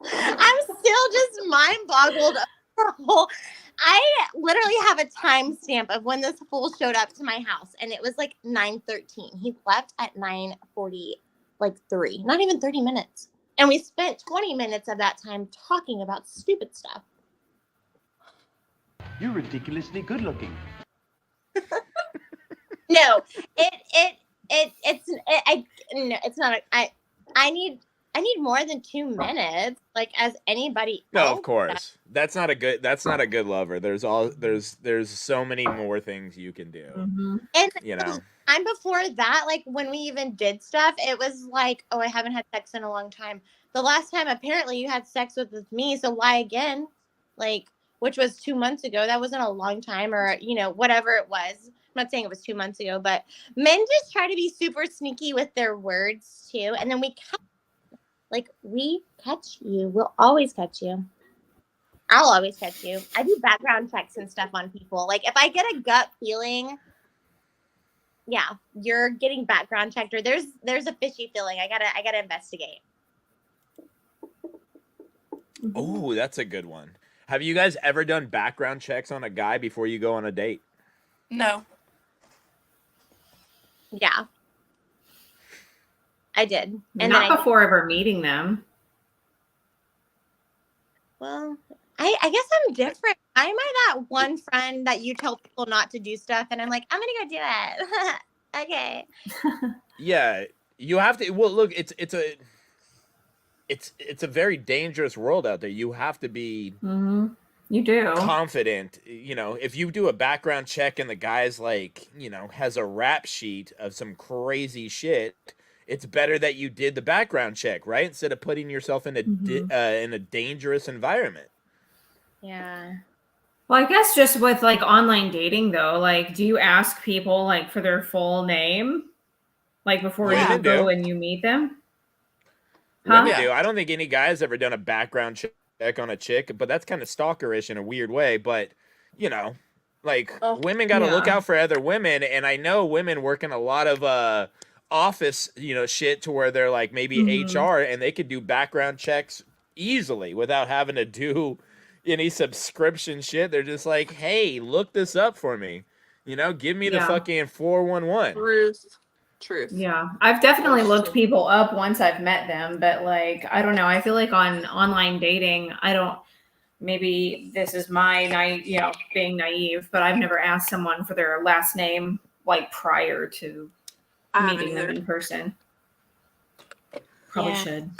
I'm still just mind boggled. I literally have a timestamp of when this fool showed up to my house, and it was like 9:13. He left at 9:40, like 3, not even 30 minutes. And we spent 20 minutes of that time talking about stupid stuff. You're ridiculously good looking. No, it's not. I need more than 2 minutes, like as anybody No, else of course. That's not a good lover. There's so many more things you can do. Mhm. And time before that, like when we even did stuff, it was like, oh, I haven't had sex in a long time. The last time apparently you had sex with me, so why again? Like, which was 2 months ago. That wasn't a long time, or whatever it was. I'm not saying it was 2 months ago, but men just try to be super sneaky with their words too, and then we catch you. We'll always catch you. I'll always catch you. I do background checks and stuff on people. Like if I get a gut feeling, yeah, you're getting background checked, or there's a fishy feeling. I gotta investigate. Oh, that's a good one. Have you guys ever done background checks on a guy before you go on a date? No. Yeah, I did, and Not then before ever meeting them. I guess I'm different. Am I that one friend that you tell people not to do stuff, and I'm like, I'm gonna go do it. Okay. Yeah, you have to. Well, look, it's a very dangerous world out there. You have to be Mm-hmm. You do. confident. If you do a background check and the guy's like, has a rap sheet of some crazy shit, it's better that you did the background check, right? Instead of putting yourself in a dangerous environment. Yeah. Well, I guess just with like online dating though, like do you ask people like for their full name like before you Women go do. and you meet them? Women Yeah. do. I don't think any guy's ever done a background check on a chick, but that's kind of stalkerish in a weird way. But, you know, like Oh, women got to look yeah. out for other women. And I know women work in a lot of office, shit to where they're like maybe Mhm. HR and they could do background checks easily without having to do any subscription shit. They're just like, hey, look this up for me. Give me the Yeah. fucking 411. Truth. Yeah, I've definitely That's looked true. people up once I've met them, but like I don't know. I feel like on online dating, I don't. Maybe this is my being naive, but I've never asked someone for their last name like prior to I haven't meeting them either. in person. Probably Yeah. should.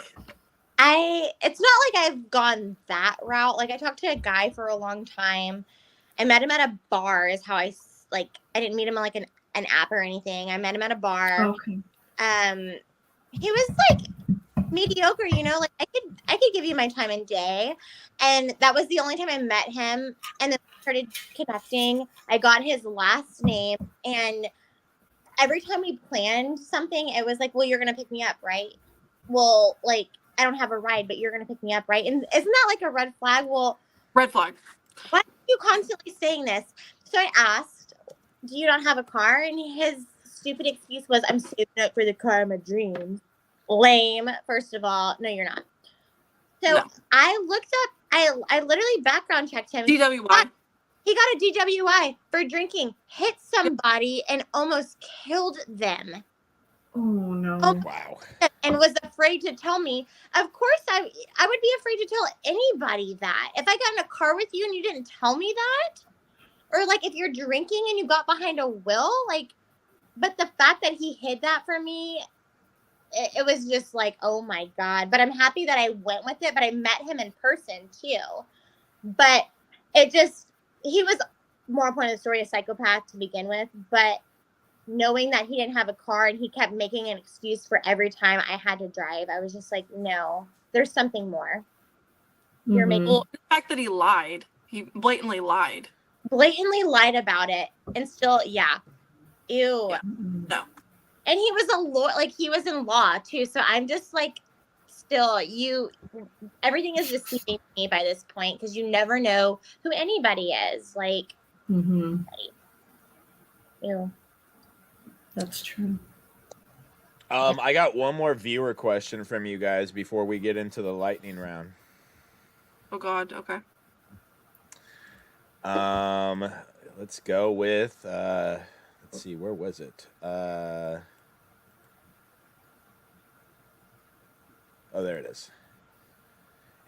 It's not like I've gone that route. Like I talked to a guy for a long time. I met him at a bar is how I didn't meet him on like an app or anything. I met him at a bar. Okay. He was like mediocre, like I could give you my time and day. And that was the only time I met him. And then we started connecting. I got his last name, and every time we planned something, it was like, well, you're gonna pick me up, right? Well, like I don't have a ride, but you're gonna pick me up, right? And isn't that like a red flag? Well, Red flag. why are you constantly saying this? So I asked, do you not have a car? And his stupid excuse was, I'm saving up for the car of my dreams. Lame, first of all. No, you're not. So No. I looked up, I literally background checked him. DWY. He got a DWI for drinking, hit somebody, and almost killed them. Oh no. Wow. And was afraid to tell me. Of course, I would be afraid to tell anybody that. If I got in a car with you and you didn't tell me that, or like if you're drinking and you got behind a wheel, like, but the fact that he hid that from me, it was just like, oh my God. But I'm happy that I went with it, but I met him in person too. But he was, more point of the story, a psychopath to begin with, but knowing that he didn't have a car and he kept making an excuse for every time I had to drive, I was just like, no, there's something more. You're Mhm. making Well, the fact that he lied. He blatantly lied. about it, and still, yeah, ew. Yeah. Mhm. No. And he was he was in law too, so I'm just like, still, everything is deceiving me by this point because you never know who anybody is. Like, Mhm. ew. That's true. I got one more viewer question from you guys before we get into the lightning round. Oh God. Okay. Let's go with let's see, where was it? Oh, there it is.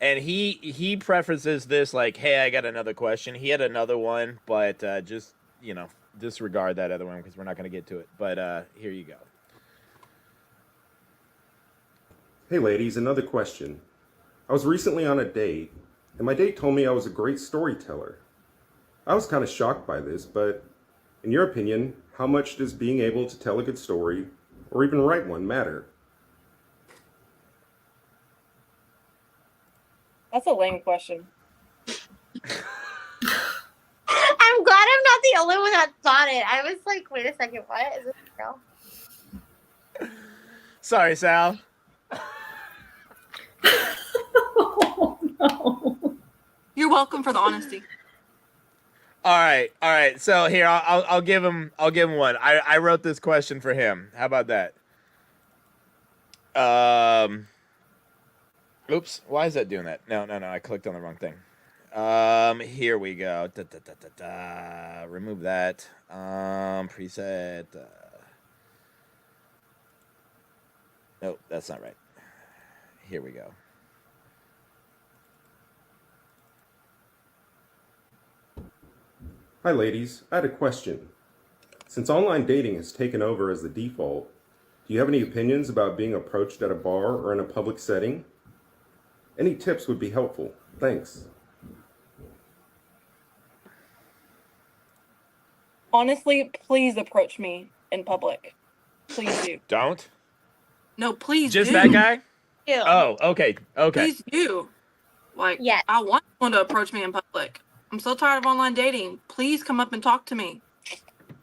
And he prefaces this like, "Hey, I got another question." He had another one, but just disregard that other one because we're not going to get to it. But here you go. Hey ladies, another question. I was recently on a date, and my date told me I was a great storyteller. I was kind of shocked by this, but in your opinion, how much does being able to tell a good story, or even write one, matter? That's a lame question. I'm glad I'm not the only one that thought it. I was like, wait a second, what is this girl? Sorry, Sal. Oh no. You're welcome for the honesty. All right. So here, I'll give him one. I wrote this question for him. How about that? Oops. Why is that doing that? No. I clicked on the wrong thing. Here we go. Remove that. Preset. Nope, that's not right. Here we go. Hi ladies, I had a question. Since online dating has taken over as the default, do you have any opinions about being approached at a bar or in a public setting? Any tips would be helpful. Thanks. Honestly, please approach me in public. Please do. Don't. No, please Just do. that guy? Ew. Oh, okay. Please do. Like, Yes. I want someone to approach me in public. I'm so tired of online dating. Please come up and talk to me.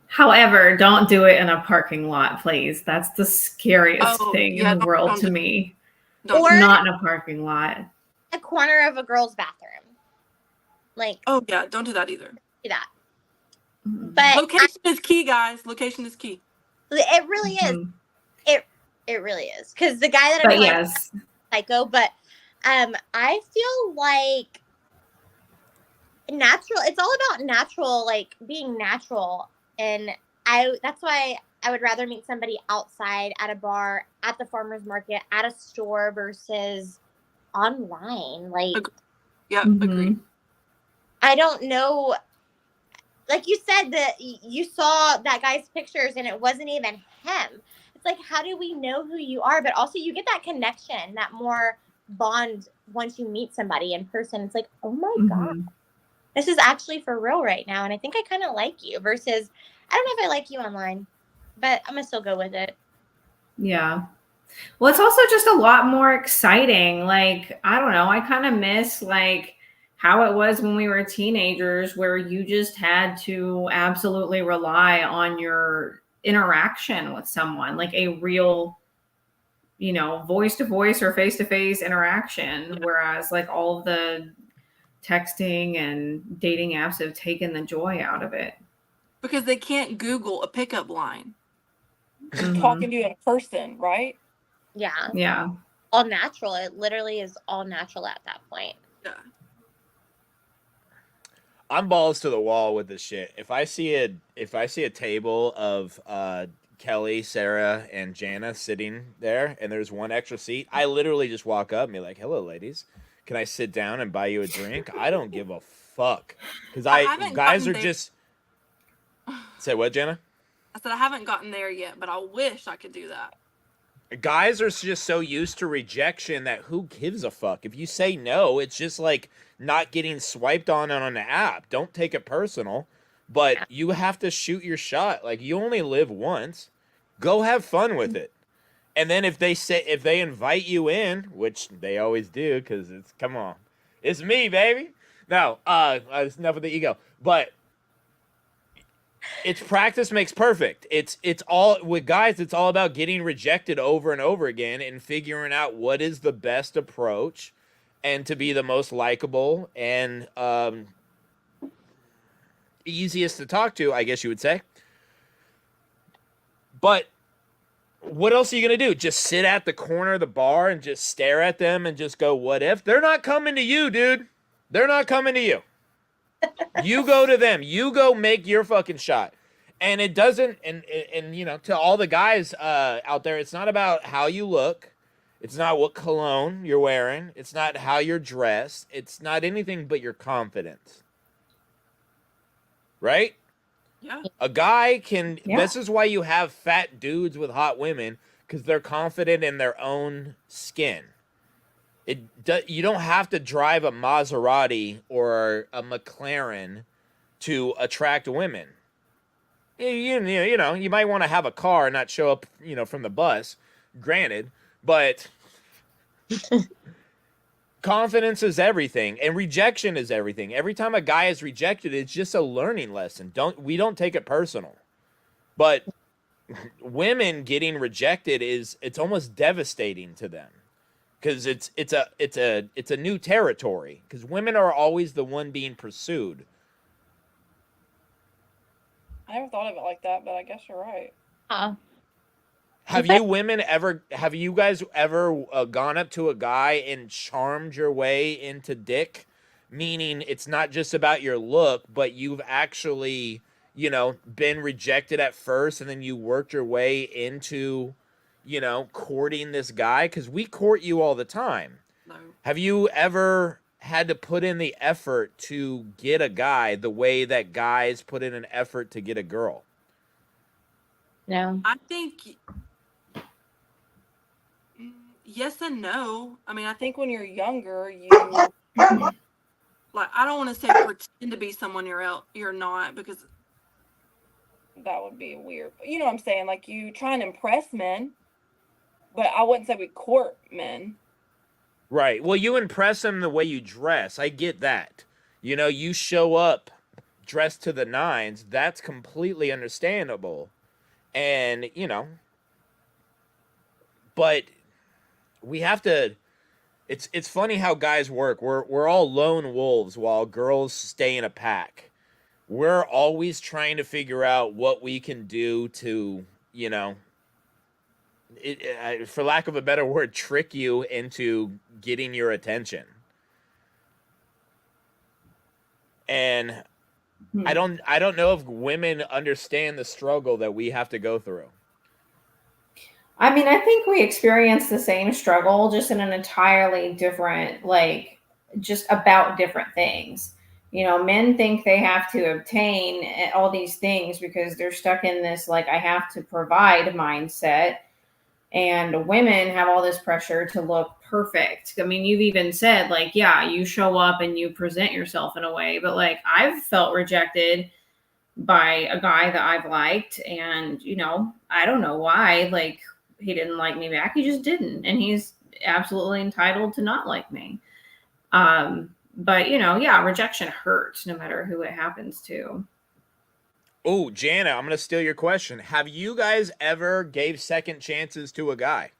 However, don't do it in a parking lot, please. That's the scariest Oh, thing yeah, in the world don't to do- me. Don't Or- do that. Not in a parking lot. A corner of a girl's bathroom. Like, Oh yeah, don't do that either. do that. Mhm. But Location is key, guys. Location is key. it really is. Mhm. It really is. Because the guy that I'm But talking yes, psycho, but I feel like natural, it's all about natural, like being natural. And that's why I would rather meet somebody outside at a bar, at the farmer's market, at a store versus online. Like, Yeah, Mhm. agreed. I don't know. Like you said, that you saw that guy's pictures and it wasn't even him. It's like, how do we know who you are? But also, you get that connection, that more bond once you meet somebody in person. It's like, oh my God, Mhm. this is actually for real right now. And I think I kind of like you versus, I don't know if I like you online, but I'm going to still go with it. Yeah. Well, it's also just a lot more exciting. Like, I don't know, I kind of miss like how it was when we were teenagers, where you just had to absolutely rely on your interaction with someone, like a real, voice to voice or face to face interaction. Whereas like all of the texting and dating apps have taken the joy out of it. Because they can't Google a pickup line. Mhm. Talking to you in person, right? Yeah. Yeah. All natural. It literally is all natural at that point. Yeah. I'm balls to the wall with this shit. If I see a table of Kelly, Sarah, and Jana sitting there, and there's one extra seat, I literally just walk up and be like, "Hello, ladies. Can I sit down and buy you a drink?" I don't give a fuck, because haven't guys gotten are there. just. Say what, Jana? I said I haven't gotten there yet, but I wish I could do that. Guys are just so used to rejection that who gives a fuck? If you say no, it's just like not getting swiped on an app. Don't take it personal, but you have to shoot your shot. Like, you only live once. Go have fun with it. And then if they invite you in, which they always do, because come on, it's me, baby. No, it's enough of the ego. But it's practice makes perfect. It's all with guys. It's all about getting rejected over and over again and figuring out what is the best approach, and to be the most likable and easiest to talk to, I guess you would say. But what else are you gonna do? Just sit at the corner of the bar and just stare at them and just go, "What if?" They're not coming to you, dude. They're not coming to you. You go to them. You go make your fucking shot. And it doesn't, and to all the guys out there, it's not about how you look. It's not what cologne you're wearing. It's not how you're dressed. It's not anything but your confidence. Right? Yeah. A guy can, Yeah. this is why you have fat dudes with hot women, because they're confident in their own skin. You don't have to drive a Maserati or a McLaren to attract women. You might want to have a car and not show up, from the bus, granted, but confidence is everything, and rejection is everything. Every time a guy is rejected, it's just a learning lesson. We don't take it personal. But women getting rejected it's almost devastating to them. Because it's a new territory. Because women are always the one being pursued. I never thought of it like that, but I guess you're right. Have you guys ever gone up to a guy and charmed your way into dick? Meaning it's not just about your look, but you've actually, been rejected at first, and then you worked your way into, courting this guy? Because we court you all the time. No. Have you ever had to put in the effort to get a guy the way that guys put in an effort to get a girl? No. I think yes and no. I mean, I think when you're younger, you like, I don't want to say pretend to be someone you're not, because that would be weird. But you know what I'm saying? Like, you try and impress men, but I wouldn't say we court men. Right. Well, you impress them the way you dress. I get that. You know, you show up dressed to the nines. That's completely understandable. And, you know, but we have to it's funny how guys work. We're all lone wolves while girls stay in a pack. We're always trying to figure out what we can do to, you know, for lack of a better word, trick you into getting your attention. And I don't know if women understand the struggle that we have to go through. I mean, I think we experience the same struggle, just in an entirely different, like, just about different things. You know, men think they have to obtain all these things because they're stuck in this, like, I have to provide mindset. And women have all this pressure to look perfect. I mean, you've even said, like, yeah, you show up and you present yourself in a way, but like, I've felt rejected by a guy that I've liked, and, you know, I don't know why. Like, he didn't like me back. He just didn't. And he's absolutely entitled to not like me. But, you know, yeah, rejection hurts no matter who it happens to. Oh, Jana, I'm going to steal your question. Have you guys ever gave second chances to a guy?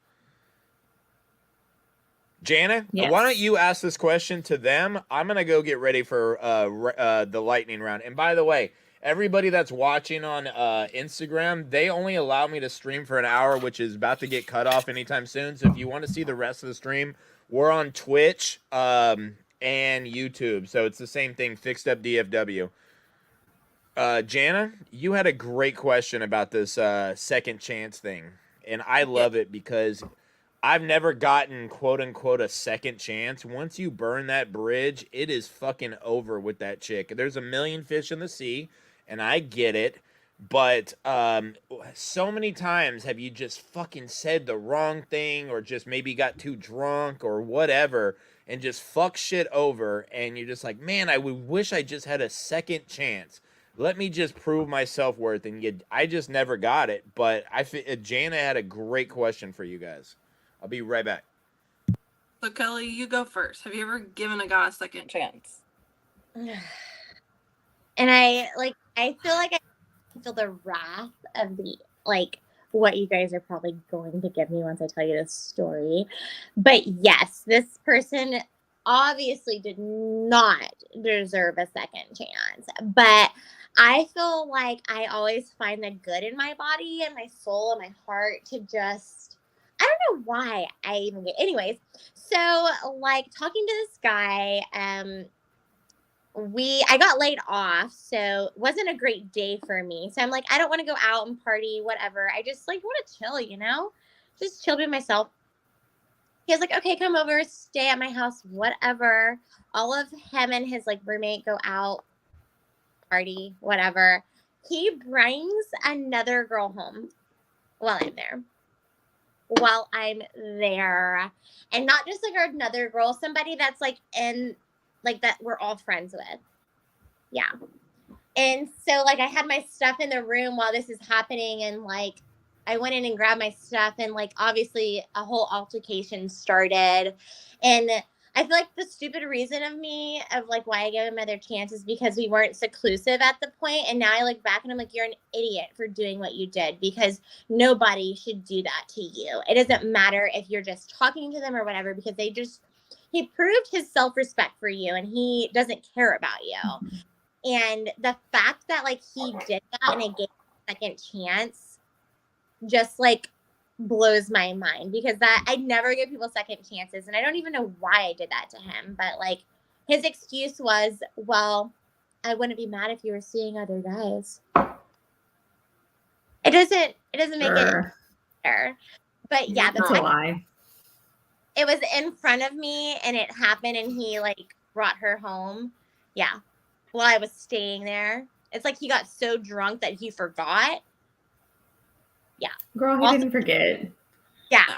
Jana, Yes. Why don't you ask this question to them? I'm going to go get ready for the lightning round. And by the way, everybody that's watching on Instagram, they only allow me to stream for an hour, which is about to get cut off anytime soon. So if you want to see the rest of the stream, we're on Twitch and YouTube. So it's the same thing, Fixed Up DFW. Jana, you had a great question about this second chance thing. And I love it because I've never gotten, quote unquote, a second chance. Once you burn that bridge, it is fucking over with that chick. There's a million fish in the sea, and I get it. But so many times have you just fucking said the wrong thing, or just maybe got too drunk or whatever, and just fuck shit over, and you're just like, man, I would wish I just had a second chance. Let me just prove my self-worth, and I just never got it. But Jana had a great question for you guys. I'll be right back. So Kelly, you go first. Have you ever given a guy a second chance? And I feel like I feel the wrath of the, like, what you guys are probably going to give me once I tell you this story. But yes, this person obviously did not deserve a second chance. But I feel like I always find the good in my body and my soul and my heart to just, I don't know why I even get, anyways. So, like, talking to this guy, I got laid off, so it wasn't a great day for me. So I'm like, I don't want to go out and party, whatever. I just, like, want to chill, you know? Just chill by myself. He was like, okay, come over, stay at my house, whatever. All of him and his, like, roommate go out, party, whatever. He brings another girl home while I'm there. And not just, like, another girl, somebody that's, like, in, like, that we're all friends with. Yeah. And so, like, I had my stuff in the room while this is happening, and, like, I went in and grabbed my stuff, and, like, obviously a whole altercation started. And I feel like the stupid reason of me, of, like, why I gave him other chances, because we weren't seclusive at the point. And now I look back and I'm like, you're an idiot for doing what you did, because nobody should do that to you. It doesn't matter if you're just talking to them or whatever, because he proved his self-respect for you, and he doesn't care about you. And the fact that, like, he did that and it gave him a second chance just, like, blows my mind, because I never give people second chances, and I don't even know why I did that to him. But, like, his excuse was, well, I wouldn't be mad if you were seeing other guys. It doesn't make it fair. But yeah, That's a lie. it was in front of me, and it happened, and he, like, brought her home. Yeah. While I was staying there. It's like he got so drunk that he forgot. Yeah. Girl, he didn't forget. Yeah.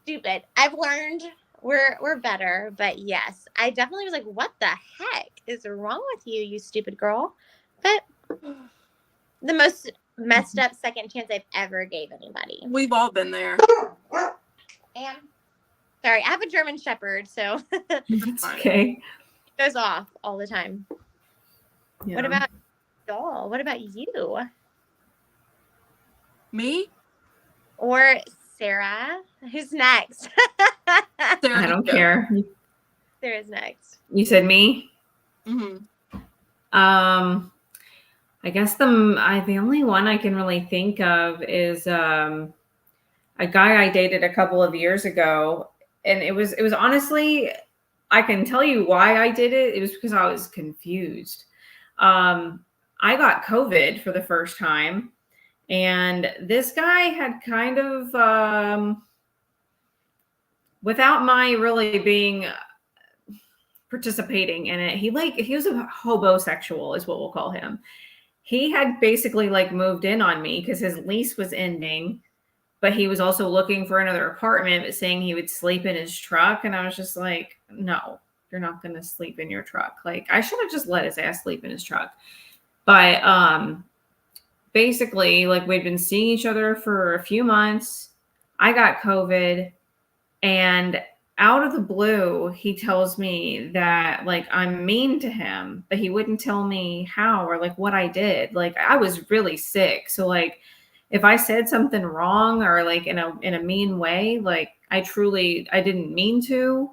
Stupid. I've learned we're better, but yes, I definitely was like, what the heck is wrong with you, you stupid girl? But the most messed up second chance I've ever gave anybody. We've all been there. And sorry, I have a German Shepherd, so it It's okay. goes off all the time. Yeah. What about Doll? What about you? Me? Or Sarah? Who's next? Sarah, I don't care. Sarah's next. You said me? Mm-hmm. I guess the only one I can really think of is a guy I dated a couple of years ago, and it was honestly, I can tell you why I did it. It was because I was confused. I got COVID for the first time, and this guy had kind of, without my really being participating in it, he was a hobosexual, is what we'll call him. He had basically like moved in on me because his lease was ending, but he was also looking for another apartment, but saying he would sleep in his truck. And I was just like, no, you're not going to sleep in your truck. Like, I should have just let his ass sleep in his truck. But basically, like, we'd been seeing each other for a few months. I got COVID, and out of the blue, he tells me that like I'm mean to him, but he wouldn't tell me how or like what I did. Like, I was really sick. So like, if I said something wrong or like in a mean way, like I didn't mean to,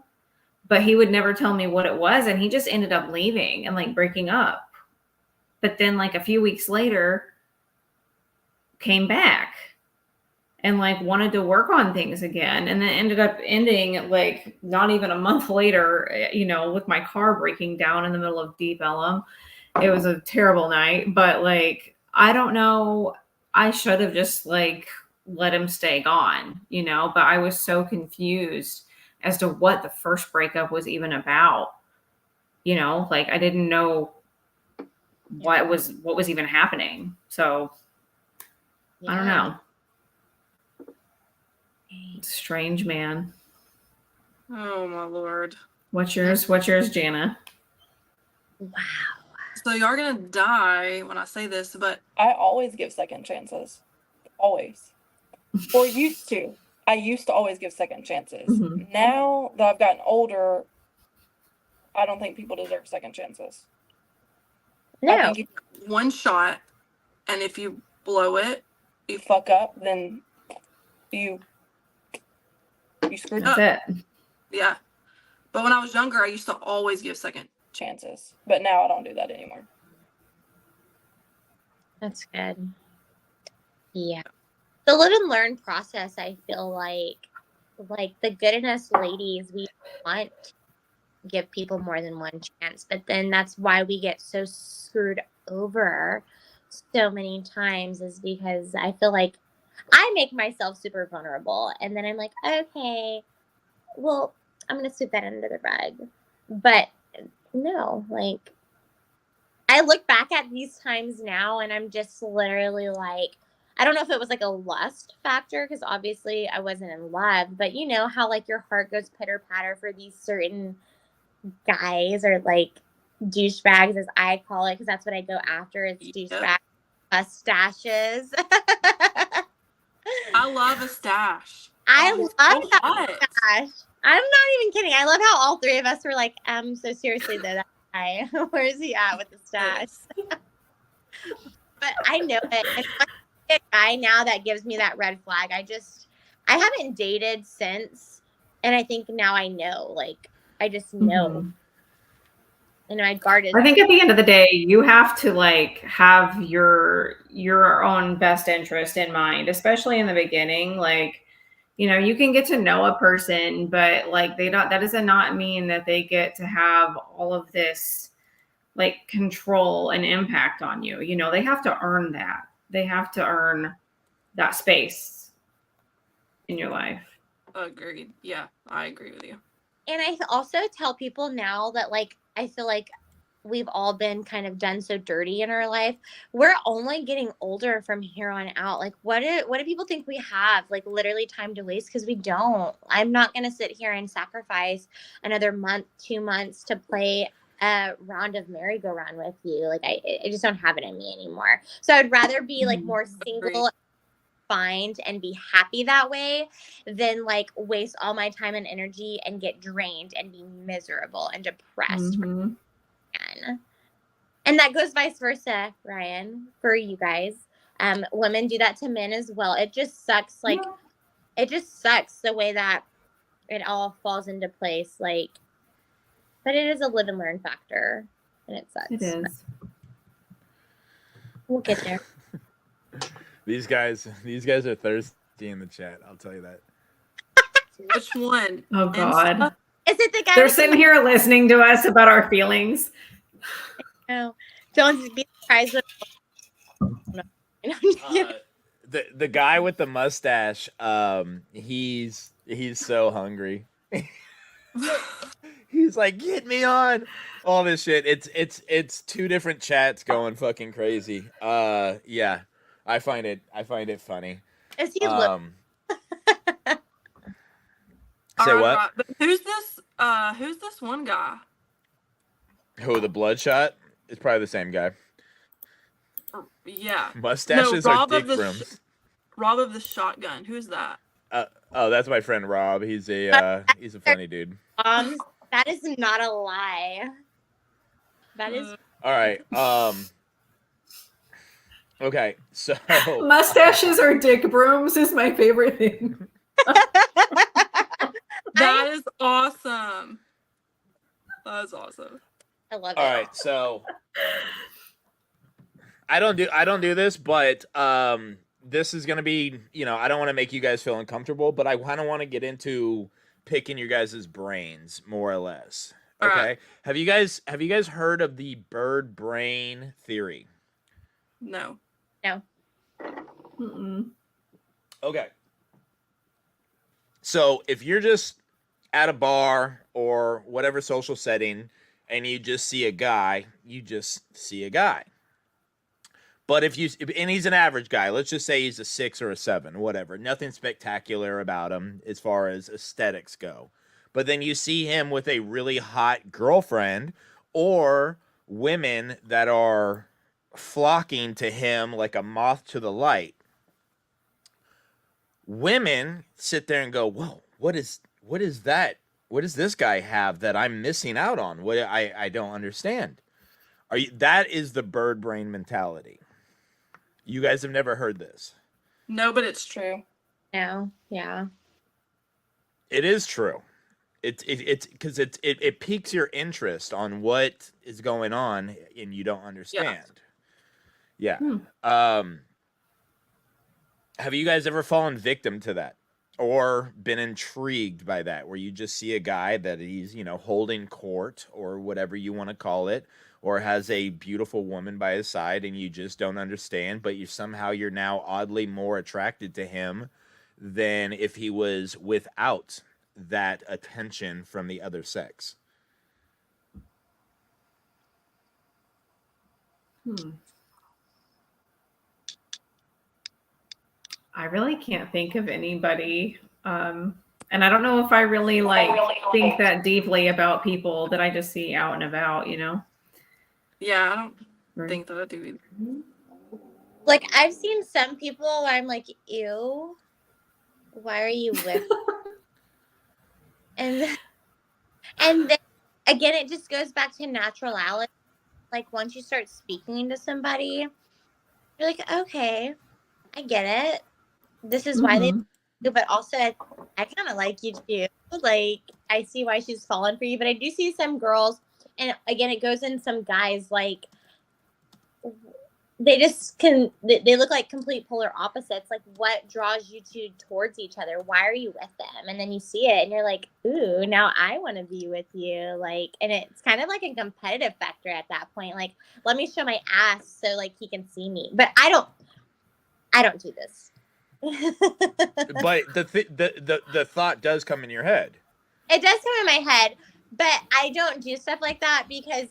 but he would never tell me what it was. And he just ended up leaving and like breaking up. But then like a few weeks later came back and like wanted to work on things again. And then ended up ending like not even a month later, you know, with my car breaking down in the middle of Deep Ellum. It was a terrible night, but like, I don't know. I should have just like let him stay gone, you know, but I was so confused as to what the first breakup was even about. You know, like I didn't know what was even happening. So I don't know. Strange man. Oh my lord. What's yours, Jana? Wow. So y'all are gonna die when I say this, but I always give second chances. Always. Or used to. I used to always give second chances. Mhm. Now that I've gotten older, I don't think people deserve second chances. I No. think you get one shot, and if you blow it, you fuck up, then you screwed up. That's it. Yeah. But when I was younger, I used to always give second chances. But now I don't do that anymore. That's good. Yeah. The live and learn process, I feel like the good in us ladies, we want to give people more than one chance. But then that's why we get so screwed over so many times, is because I feel like I make myself super vulnerable. And then I'm like, okay, well, I'm going to sweep that under the rug. But no, like, I look back at these times now and I'm just literally like, I don't know if it was like a lust factor, because obviously I wasn't in love, but you know how like your heart goes pitter patter for these certain guys, or like douchebags, as I call it, because that's what I go after. It's douchebag mustaches. I love a stash. I Oh, love so that hot. mustache. I'm not even kidding. I love how all three of us were like, so seriously though, that guy, where is he at with the stash? But I know it. And I'm a guy now that gives me that red flag. I haven't dated since, and I think now I know. Like, I just know. Mhm. And my guard is. I think at the end of the day, you have to like have your own best interest in mind, especially in the beginning. Like, you know, you can get to know a person, but like that does not mean that they get to have all of this like control and impact on you. You know, they have to earn that. They have to earn that space in your life. Agreed. Yeah, I agree with you. And I also tell people now that, like, I feel like we've all been kind of done so dirty in our life. We're only getting older from here on out. Like, what do people think we have? Like, literally time to waste? Because we don't. I'm not going to sit here and sacrifice another month, 2 months to play a round of merry-go-round with you. Like, I just don't have it in me anymore. So I'd rather be like more single, find and be happy that way than like waste all my time and energy and get drained and be miserable and depressed. Mhm. Again. And that goes vice versa, Ryan, for you guys. Women do that to men as well. It just sucks. Like, it just sucks the way that it all falls into place. Like, but it is a live and learn factor, and it sucks. It is. We'll get there. These guys are thirsty in the chat. I'll tell you that. Which one? Oh God. Insta? Is it the guy? They're with the- sitting here listening to us about our feelings. No, don't be surprised. No. The guy with the mustache, he's so hungry. He's like, get me on all this shit. It's two different chats going fucking crazy. Yeah, I find it funny. Is he? Say All what? right, but who's this one guy? Who, the bloodshot? It's probably the same guy. Yeah. Mustaches No, are Rob dick of the brooms. Rob of the shotgun. Who's that? Oh, that's my friend Rob. He's a funny dude. That is not a lie. That is. All right. Okay. So Mustaches or dick brooms is my favorite thing. That is awesome. That is awesome. I love it. all right. So I don't do this, but this is gonna be, I don't want to make you guys feel uncomfortable, but I kind of want to get into picking your guys' brains more or less. All Okay. right. Have you guys heard of the bird brain theory? No. Mm-mm. Okay. So if you're just at a bar or whatever social setting and you just see a guy, you just see a guy. But and he's an average guy, let's just say he's a 6 or a 7, whatever. Nothing spectacular about him as far as aesthetics go. But then you see him with a really hot girlfriend or women that are flocking to him like a moth to the light. Women sit there and go, whoa, what is that? What does this guy have that I'm missing out on? What I don't understand. That is the bird brain mentality. You guys have never heard this. No, but it's true. No. Yeah. It is true. It's because it piques your interest on what is going on and you don't understand. Yeah. Have you guys ever fallen victim to that or been intrigued by that, where you just see a guy that he's, holding court or whatever you want to call it, or has a beautiful woman by his side and you just don't understand, but you're now oddly more attracted to him than if he was without that attention from the other sex? I really can't think of anybody. And I don't know if I really think that deeply about people that I just see out and about, Yeah, I don't Right. think that I do either. Like, I've seen some people where I'm like, ew, why are you with? and then again, it just goes back to naturality. Like, once you start speaking to somebody, you're like, okay, I get it. This is why they do, but also I kind of like you too. Like, I see why she's fallen for you, but I do see some girls, and again, it goes in some guys, like, they look like complete polar opposites. Like, what draws you two towards each other? Why are you with them? And then you see it and you're like, ooh, now I want to be with you. Like, and it's kind of like a competitive factor at that point. Like, let me show my ass so like he can see me. But I don't do this. But the thought does come in your head. It does come in my head, but I don't do stuff like that because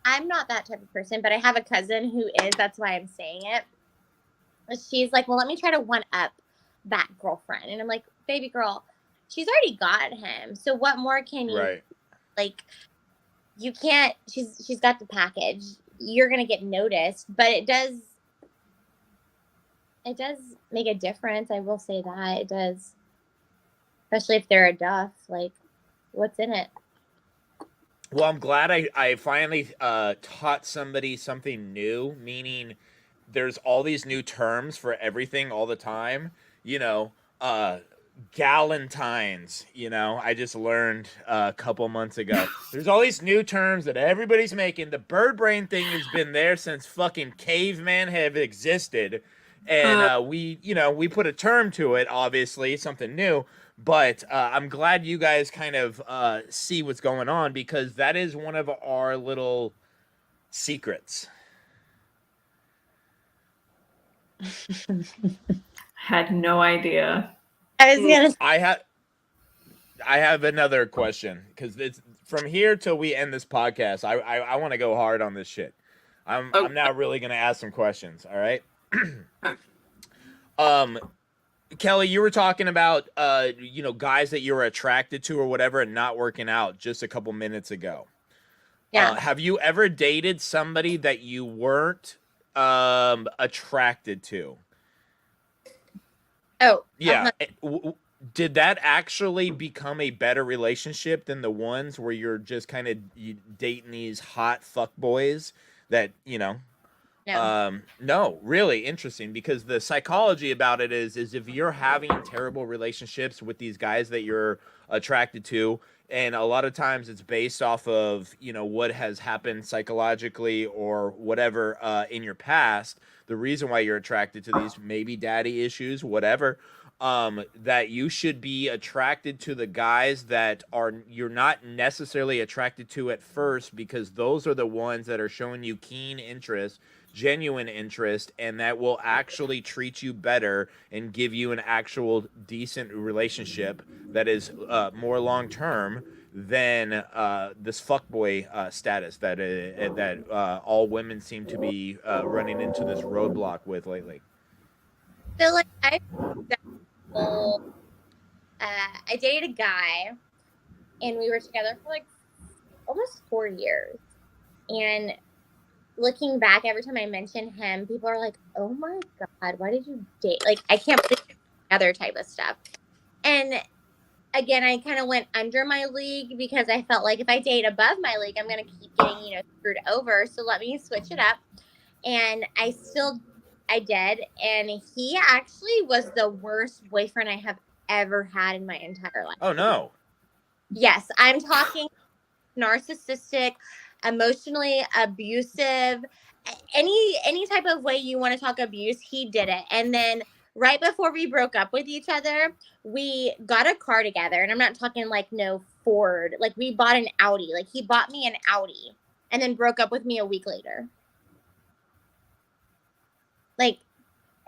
I'm not that type of person, but I have a cousin who is. That's why I'm saying it. She's like, well, let me try to one up that girlfriend. And I'm like, baby girl, she's already got him. So what more can you, Right. like, you can't, she's got the package. You're going to get noticed, but it does It does make a difference. I will say that it does, especially if they're a duff. Like, what's in it? Well, I'm glad I finally taught somebody something new, meaning there's all these new terms for everything all the time. You know, galentines, I just learned a couple months ago. There's all these new terms that everybody's making. The bird brain thing has been there since fucking caveman have existed. And we put a term to it, obviously, something new. But I'm glad you guys kind of see what's going on, because that is one of our little secrets. Had no idea. I was gonna. I have another question, because it's from here till we end this podcast. I want to go hard on this shit. I'm now really gonna ask some questions. All right. Kelly, you were talking about guys that you were attracted to or whatever and not working out just a couple minutes ago. Yeah. Have you ever dated somebody that you weren't attracted to? Oh. Yeah. Did that actually become a better relationship than the ones where you're just kind of dating these hot fuck boys that, No. No, really interesting, because the psychology about it is if you're having terrible relationships with these guys that you're attracted to, and a lot of times it's based off of, what has happened psychologically or whatever in your past, the reason why you're attracted to these, maybe daddy issues, whatever, that you should be attracted to the guys that you're not necessarily attracted to at first, because those are the ones that are showing you keen interest, genuine interest, and that will actually treat you better and give you an actual decent relationship that is more long term than this fuckboy status that all women seem to be running into this roadblock with lately. So like I dated a guy, and we were together for like almost 4 years. And looking back, every time I mention him, people are like, "Oh my god, why did you date?" Like, I can't believe other type of stuff. And again, I kind of went under my league because I felt like if I date above my league, I'm gonna keep getting screwed over. So let me switch it up. And I did, and he actually was the worst boyfriend I have ever had in my entire life. Oh no. Yes, I'm talking narcissistic, emotionally abusive, any type of way you want to talk abuse, he did it. And then right before we broke up with each other, we got a car together, and I'm not talking like no Ford, like we bought an Audi. Like he bought me an Audi and then broke up with me a week later. Like,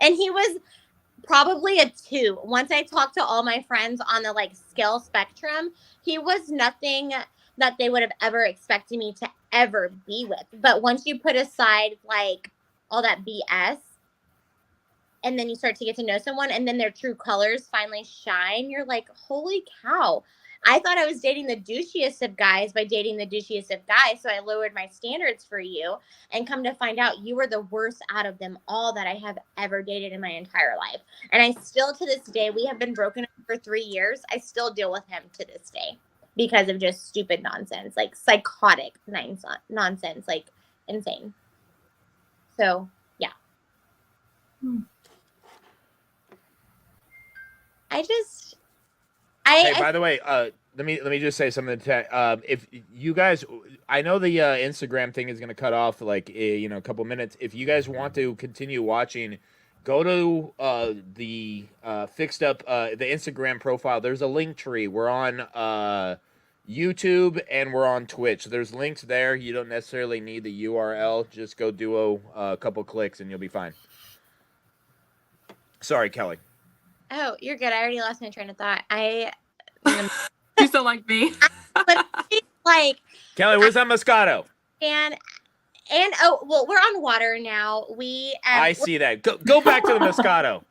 and he was probably a 2. Once I talked to all my friends on the like scale spectrum, he was nothing that they would have ever expected me to ever be with. But once you put aside like all that BS, and then you start to get to know someone, and then their true colors finally shine, you're like, holy cow. I thought I was dating the douchiest of guys by dating the douchiest of guys, so I lowered my standards for you, and come to find out you were the worst out of them all that I have ever dated in my entire life. And I still, to this day, we have been broken up for 3 years. I still deal with him to this day because of just stupid nonsense, like psychotic nonsense, like insane. So, yeah. Hey, by the way, let me just say something to if you guys, I know the Instagram thing is going to cut off like a couple minutes. If you guys want to continue watching, go to the fixed up the Instagram profile. There's a link tree. We're on YouTube and we're on Twitch. There's links there. You don't necessarily need the URL. Just go do a couple clicks and you'll be fine. Sorry, Kelly. Oh, you're good. I already lost my train of thought. You sound like me. Like Kelly, where's that Moscato? And oh well, we're on water now. I see that. Go back to the Moscato.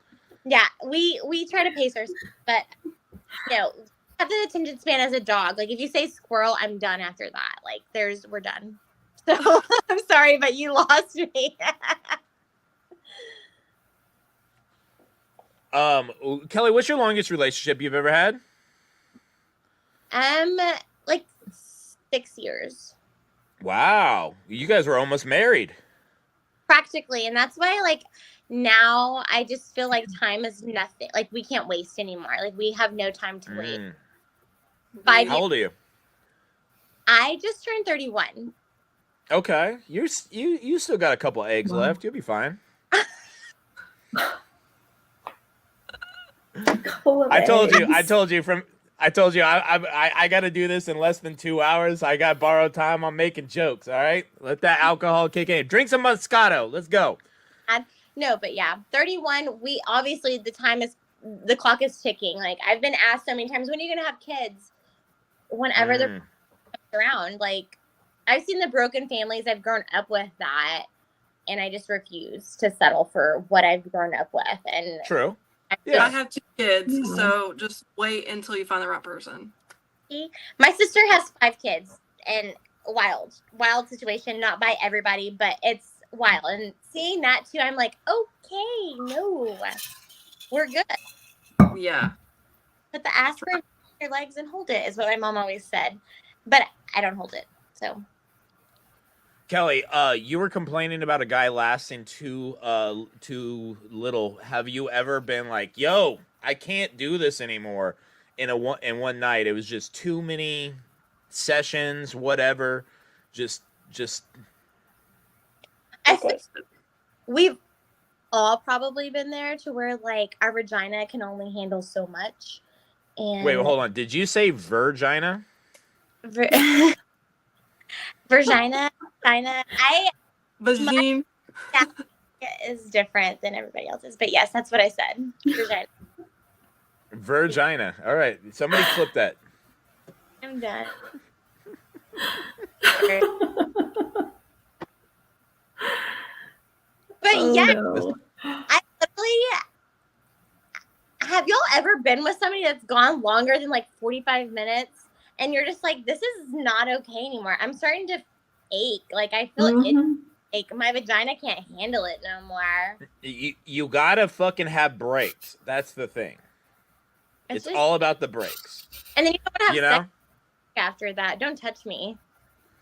Yeah, we try to pace ourselves, but have the attention span as a dog. Like if you say squirrel, I'm done after that. Like we're done. So I'm sorry, but you lost me. Kelly, what's your longest relationship you've ever had? Like 6 years. Wow, you guys were almost married. Practically. And that's why, like, now I just feel like time is nothing. Like, we can't waste anymore. Like, we have no time to wait. Mm. 5 How years. old are you? I just turned 31. Okay, you still got a couple eggs Wow. left. You'll be fine. I told you. I told you. I got to do this in less than 2 hours. I got borrowed time. I'm making jokes. All right, let that alcohol kick in. Drink some Moscato. Let's go. No, but yeah, 31. We obviously the clock is ticking. Like, I've been asked so many times, when are you gonna have kids? Whenever they're around. Like, I've seen the broken families. I've grown up with that, and I just refuse to settle for what I've grown up with. And True. I have 2 kids, Yeah. so just wait until you find the right person. my sister has 5 kids, and wild situation. Not by everybody, but it's wild. And seeing that too, I'm like, okay, no, we're good. Yeah. Put the aspirin in your legs and hold it, is what my mom always said. But I don't hold it. So Kelly, you were complaining about a guy lasting too little. Have you ever been like, "Yo, I can't do this anymore"? In one night, it was just too many sessions, whatever. Just I think we've all probably been there, to where, like, our vagina can only handle so much. And wait, hold on. Did you say virgina? Vagina. Vagine. Is different than everybody else's, but yes, that's what I said. Vagina. Virgina. All right. Somebody flip that. I'm done. But Oh, yeah, no. I literally, have y'all ever been with somebody that's gone longer than like 45 minutes, and you're just like, this is not okay anymore. I'm starting to ache. Like, I feel it Mhm. ache. My vagina can't handle it no more. You gotta fucking have breaks. That's the thing. It's just, all about the breaks. and then you don't have You sex know after that. Don't touch me.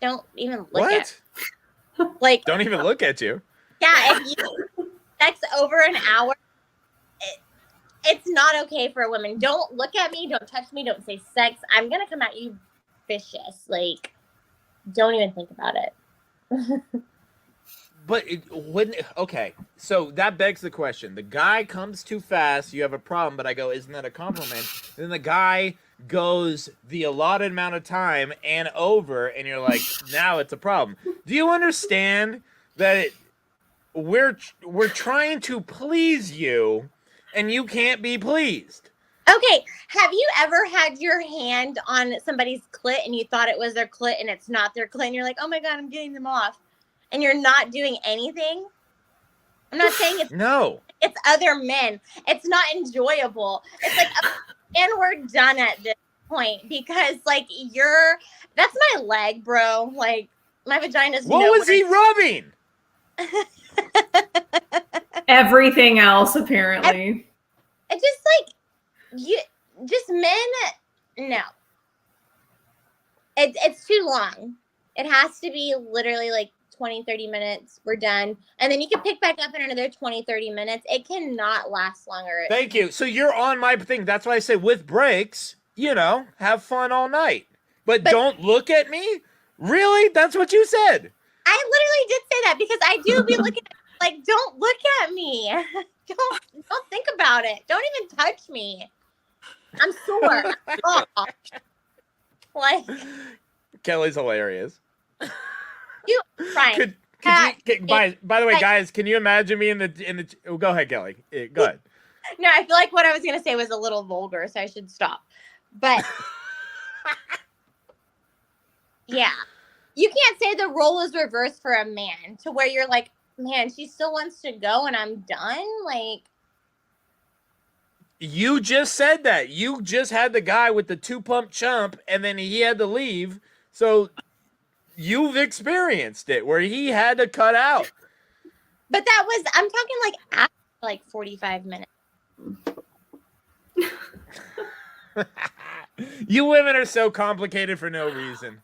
Don't even look at what? like Don't even look at you. yeah. If you sex over an hour, it's not okay for a woman. Don't look at me. Don't touch me. Don't say sex. I'm gonna come at you vicious. Like, don't even think about it. But it wouldn't. Okay, so that begs the question: the guy comes too fast, you have a problem. But I go, isn't that a compliment? And then the guy goes the allotted amount of time and over, and you're like, now it's a problem. Do you understand that we're trying to please you, and you can't be pleased? Okay, have you ever had your hand on somebody's clit and you thought it was their clit and it's not their clit, and you're like, oh my god, I'm getting them off, and you're not doing anything? I'm not saying No. it's other men. It's not enjoyable. It's like, and we're done at this point, because like that's my leg, bro. Like, my vagina's What nowhere. was he rubbing? Everything else, apparently. It's just like men. No, it's too long. It has to be literally like 20-30 minutes. We're done, and then you can pick back up in another 20-30 minutes. It cannot last longer. Thank you. So you're on my thing. That's why I say with breaks, have fun all night. But don't look at me? Really? That's what you said. I literally did say that, because I do be looking at, like, don't look at me. Don't think about it. Don't even touch me. I'm sore. Oh. Like, Kelly's hilarious. you Ryan. Could you, by the way, guys, can you imagine me in the oh, go ahead, Kelly. Go ahead. No, I feel like what I was gonna say was a little vulgar, so I should stop. But yeah, you can't say the role is reversed for a man, to where you're like, man, she still wants to go and I'm done. Like, You just said that. You just had the guy with the 2-pump chump, and then he had to leave. So you've experienced it where he had to cut out. but that was, I'm talking like after like 45 minutes. You women are so complicated for no reason.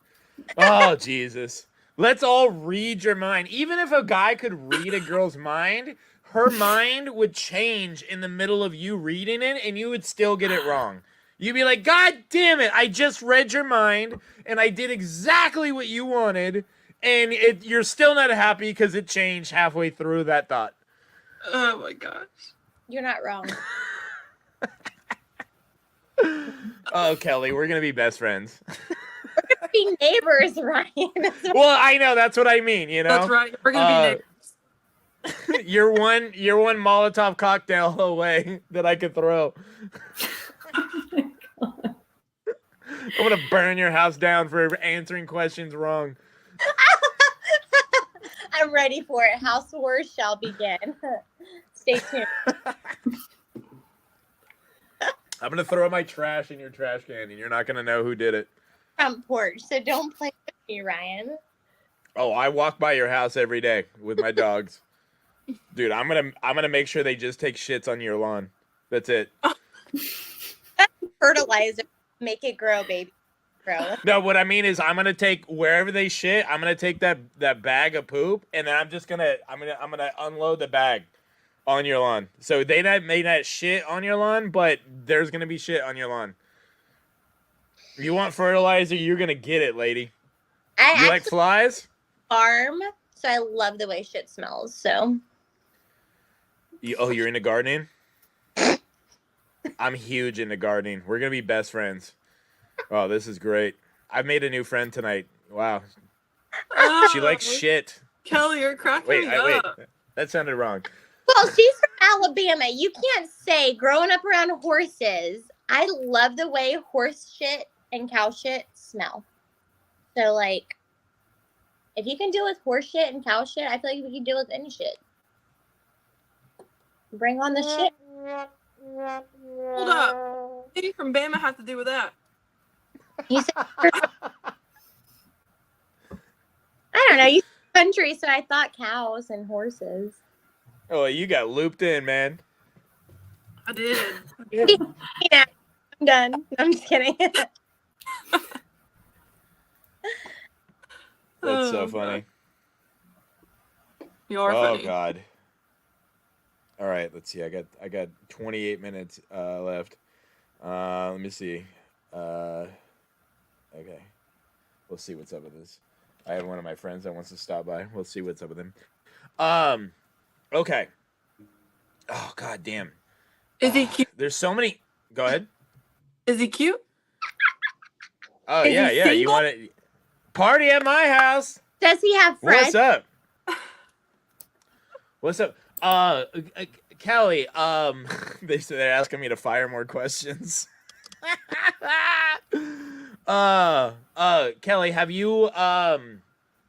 Oh, Jesus. Let's all read your mind. Even if a guy could read a girl's mind, her mind would change in the middle of you reading it, and you would still get it wrong. You'd be like, God damn it, I just read your mind, and I did exactly what you wanted, and you're still not happy because it changed halfway through that thought. Oh my gosh. You're not wrong. Oh, Kelly, we're going to be best friends. Be neighbors, Ryan. Well, I know, that's what I mean, you know? That's right. We're gonna be neighbors. You're one Molotov cocktail away that I could throw. I'm gonna burn your house down for answering questions wrong. I'm ready for it. House wars shall begin. Stay tuned. I'm gonna throw my trash in your trash can, and you're not gonna know who did it. Front porch, so don't play with me, Ryan. Oh, I walk by your house every day with my dogs. Dude, I'm gonna make sure they just take shits on your lawn. That's it. Fertilizer, make it grow, baby. Grow. No, what I mean is I'm gonna take wherever they shit, I'm gonna take that bag of poop, and then I'm gonna unload the bag on your lawn. So they may not shit on your lawn, but there's gonna be shit on your lawn. If you want fertilizer, you're gonna get it, lady. I You like flies? farm, so I love the way shit smells. So You're into gardening? I'm huge into gardening. We're gonna be best friends. Oh, this is great. I've made a new friend tonight. Wow. She likes shit. Kelly, you're cracking Wait, me wait. up. That sounded wrong. well, she's from Alabama. You can't say growing up around horses. I love the way horse shit and cow shit smell. So like, if you can deal with horse shit and cow shit, I feel like we can deal with any shit. Bring on the shit. Hold up. What did you from Bama have to do with that? You said, I don't know. You said country, so I thought cows and horses. Oh, you got looped in, man. I did. Yeah, I'm done. I'm just kidding. That's so Oh, funny. You are Oh funny. God. All right, let's see. I got 28 minutes left. Let me see. Okay. We'll see what's up with this. I have one of my friends that wants to stop by. We'll see what's up with him. Okay. Oh God damn. Is he cute? There's so many. Go ahead. Is he cute? Oh Is he yeah, yeah. You single? want to party at my house? Does he have friends? What's up? What's up? Kelly, they're asking me to fire more questions. Kelly, have you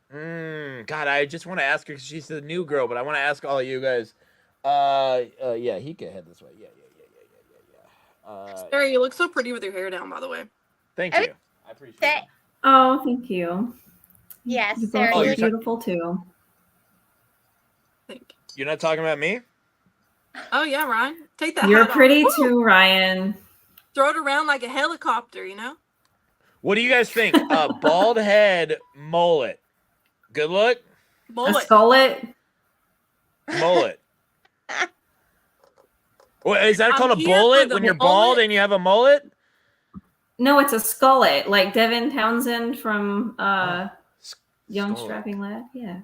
God, I just want to ask her because she's the new girl, but I want to ask all of you guys. Yeah, he can head this way. Yeah. Sarah, you look so pretty with your hair down, by the way. Thank you. I appreciate it. Oh, thank you. Yes, You Sarah. both you're look ta- beautiful too. Thank you. You're not talking about me? Oh yeah, Ryan. Take that You're hat off. pretty Woo! too, Ryan. Throw it around like a helicopter, you know? What do you guys think? Bald head, mullet. Good look? A Mullet. skullet. Mullet. What, is that I'm called a here for bullet the when you're mullet. bald and you have a mullet? No, it's a skullet, like Devin Townsend from Young Skullet. Strapping Lad. Yeah,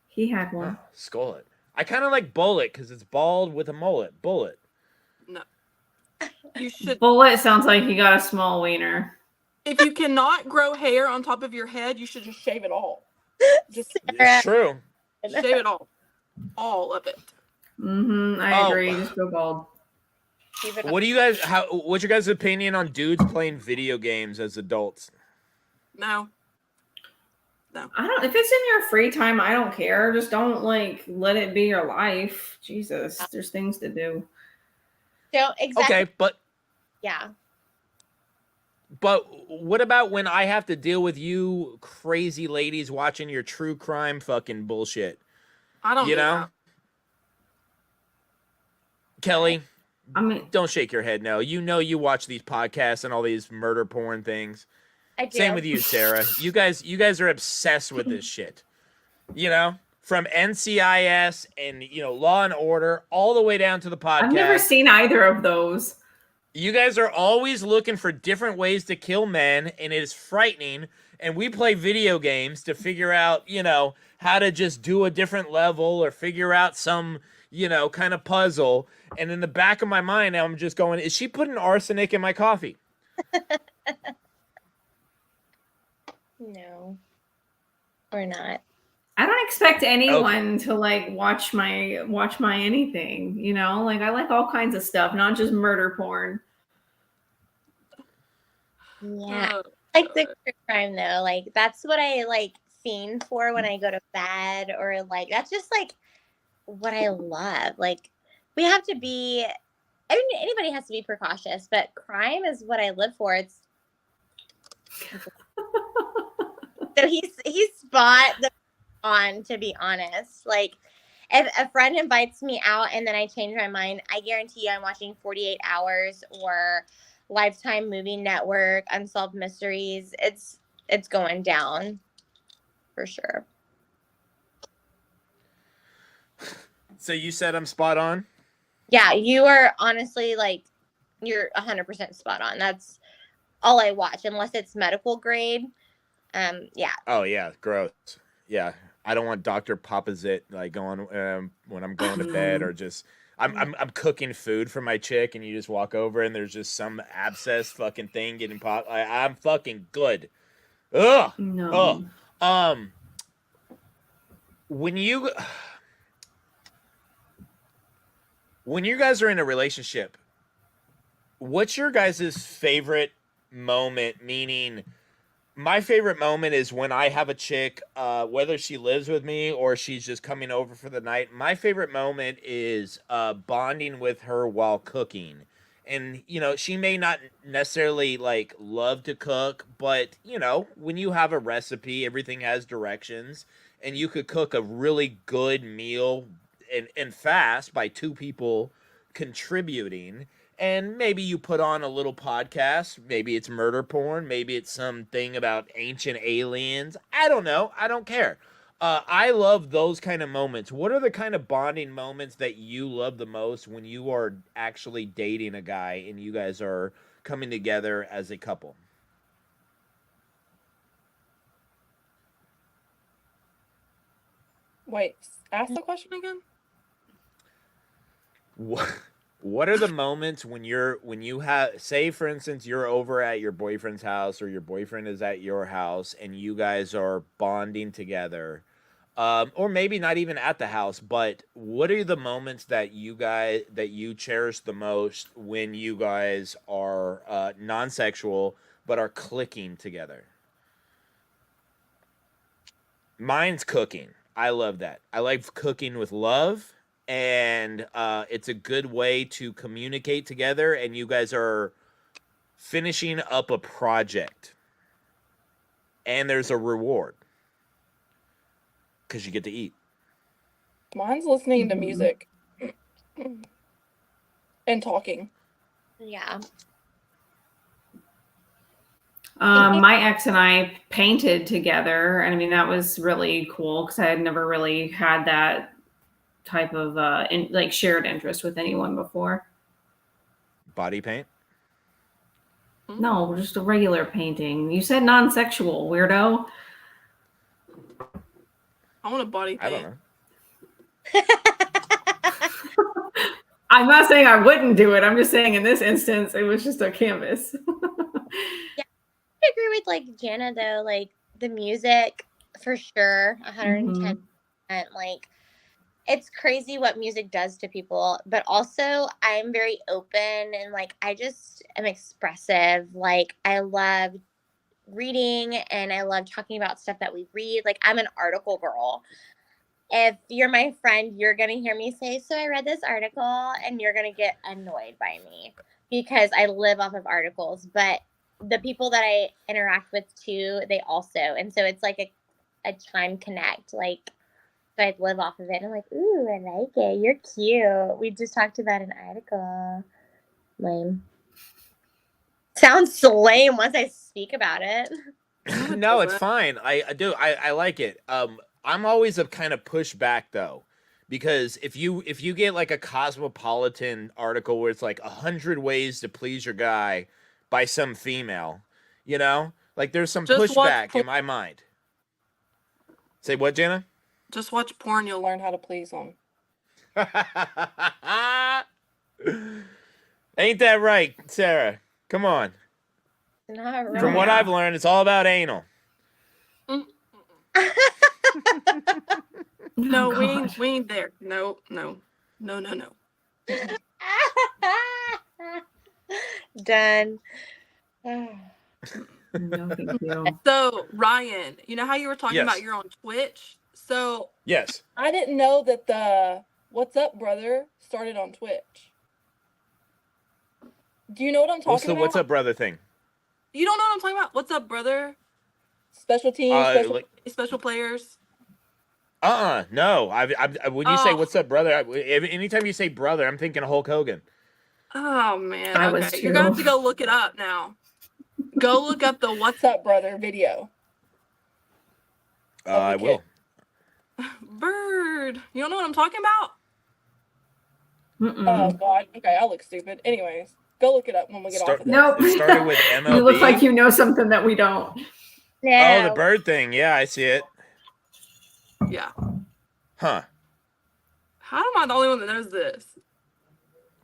he had one. Skullet. I kind of like bullet because it's bald with a mullet. Bullet. No. You should. Bullet sounds like he got a small wiener. If you cannot grow hair on top of your head, you should just shave it all. Just It's true. shave it all. All of it. I Oh. agree. Just go bald. What do you guys? What's your guys' opinion on dudes playing video games as adults? No. I don't. If it's in your free time, I don't care. Just don't like let it be your life. Jesus, there's things to do. Don't exactly. Okay, but Yeah. what about when I have to deal with you crazy ladies watching your true crime fucking bullshit? I don't You do know, that. Kelly, I mean, Don't shake your head. No, you watch these podcasts and all these murder porn things. I do. Same with you, Sarah. You guys are obsessed with this shit. You know, from NCIS and Law and Order all the way down to the podcast. I've never seen either of those. You guys are always looking for different ways to kill men, and it is frightening. And we play video games to figure out, how to just do a different level or figure out some, kind of puzzle. And in the back of my mind, I'm just going, is she putting arsenic in my coffee? No, or not. I don't expect anyone to like watch my anything, like I like all kinds of stuff, not just murder porn. Yeah, like the true crime though. Like that's what I like fiend for when I go to bed, or like that's just like what I love. Like we have to be. I mean, anybody has to be precautious, but crime is what I live for. It's so he's spot the on, to be honest. Like if a friend invites me out and then I change my mind, I guarantee you I'm watching 48 Hours or Lifetime Movie Network, Unsolved Mysteries. It's going down for sure. So you said I'm spot on? Yeah, you are honestly like you're 100% spot on. That's all I watch unless it's medical grade. Yeah. Oh yeah, gross. Yeah, I don't want Dr. Papazit like going when I'm going to bed, or just I'm cooking food for my chick and you just walk over and there's just some abscess fucking thing getting popped. I'm fucking good. Ugh. No. When you guys are in a relationship, what's your guys' favorite moment? Meaning, my favorite moment is when I have a chick, whether she lives with me or she's just coming over for the night. My favorite moment is bonding with her while cooking. And, she may not necessarily like love to cook, but, when you have a recipe, everything has directions, and you could cook a really good meal and fast by two people contributing. And maybe you put on a little podcast. Maybe it's murder porn. Maybe it's something about ancient aliens. I don't know. I don't care. I love those kind of moments. What are the kind of bonding moments that you love the most when you are actually dating a guy and you guys are coming together as a couple? Wait, ask the question again. What are the moments when you have, say for instance, you're over at your boyfriend's house or your boyfriend is at your house and you guys are bonding together, or maybe not even at the house, but what are the moments that you cherish the most when you guys are non-sexual but are clicking together? Mine's cooking. I love that. I like cooking with love. And it's a good way to communicate together, and you guys are finishing up a project, and there's a reward because you get to eat. Mine's listening to music and talking. Yeah. My ex and I painted together, and I mean that was really cool because I had never really had that type of shared interest with anyone before. Body paint? No, just a regular painting. You said non-sexual, weirdo. I want a body I paint. don't know. I'm not saying I wouldn't do it. I'm just saying in this instance, it was just a canvas. Yeah, I agree with like Jana though. Like the music, for sure, 110%. Like it's crazy what music does to people, but also I'm very open and like I just am expressive. Like I love reading and I love talking about stuff that we read. Like I'm an article girl. If you're my friend, you're going to hear me say, so I read this article, and you're going to get annoyed by me because I live off of articles. But the people that I interact with too, they also. And so it's like a time connect. Like, so I live off of it. I'm like, ooh, I like it. You're cute. We just talked about an article. Lame. Sounds so lame once I speak about it. No, it's fine. I do. I like it. I'm always a kind of pushback though, because if you get like a Cosmopolitan article where it's like 100 ways to please your guy by some female, you know, like there's some Just watch pushback in my mind. Say what, Jenna? Just watch porn. You'll learn how to please them. Ain't that right, Sarah? Come on. Not right. From what I've learned, it's all about anal. No, Oh, we God. ain't there. No. Done. No, thank you. So Ryan, you know how you were talking Yes. about you're on Twitch? So Yes. I didn't know that the What's Up Brother started on Twitch. Do you know what I'm talking What's the about? what's up, brother thing? You don't know what I'm talking about? What's Up Brother? Special teams, special players. No. When you say Oh. what's up, brother, anytime you say brother, I'm thinking Hulk Hogan. Oh man. I was Okay. You're gonna have too. to go look it up now. Go look up the What's Up Brother video. I Okay. will. Bird. You don't know what I'm talking about? Mm-mm. Oh god. Okay, I look stupid. Anyways, go look it up when we get off of this. Nope. It started with MLB. You look like you know something that we don't. No. Oh, the bird thing. Yeah, I see it. Yeah. Huh. How am I the only one that knows this?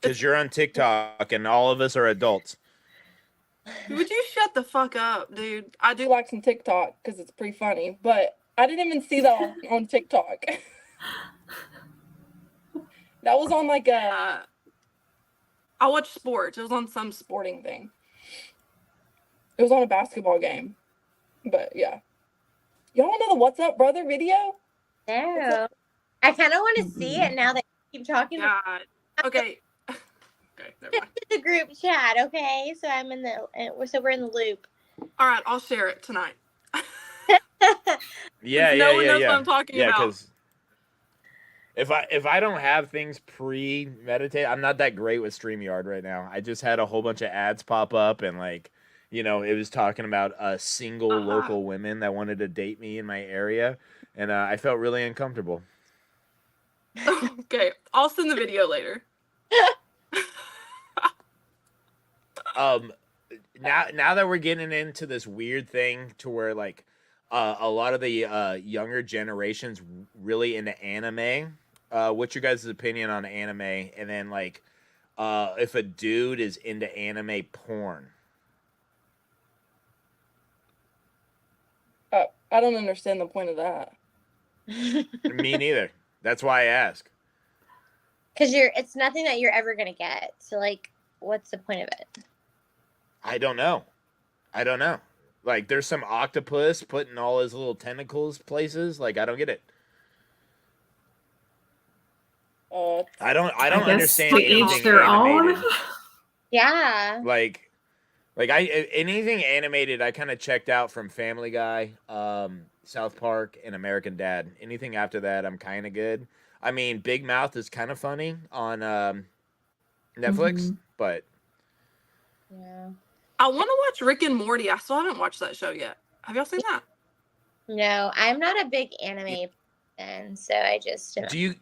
Because you're on TikTok and all of us are adults. Would you shut the fuck up, dude? I do like some TikTok because it's pretty funny, but I didn't even see that on TikTok. That was on like a. I watched sports. It was on some sporting thing. It was on a basketball game, but yeah. Y'all know the What's Up Brother video? No. I kind of want to see it now that you keep talking about God. Okay. Okay. Never mind. the group chat. Okay, so I'm in so we're in the loop. All right. I'll share it tonight. Yeah, No one yeah, knows yeah. what I'm talking Yeah, about. because if I don't have things premeditated, I'm not that great with StreamYard right now. I just had a whole bunch of ads pop up and like, you know, it was talking about single local women that wanted to date me in my area, and I felt really uncomfortable. Okay. I'll send the video later. Now that we're getting into this weird thing to where like a lot of the younger generations really into anime, what's your guys' opinion on anime? And then like if a dude is into anime porn. I don't understand the point of that. Me neither. That's why I ask. Because it's nothing that you're ever gonna get. So like, what's the point of it? I don't know. Like there's some octopus putting all his little tentacles places. Like I don't get it. I don't I guess understand to each anything their own. animated. Yeah. Like anything animated I kind of checked out from Family Guy, South Park, and American Dad. Anything after that I'm kind of good. I mean, Big Mouth is kind of funny on Netflix, but Yeah. I want to watch Rick and Morty. I still haven't watched that show yet. Have y'all seen that? No, I'm not a big anime person, so I just do you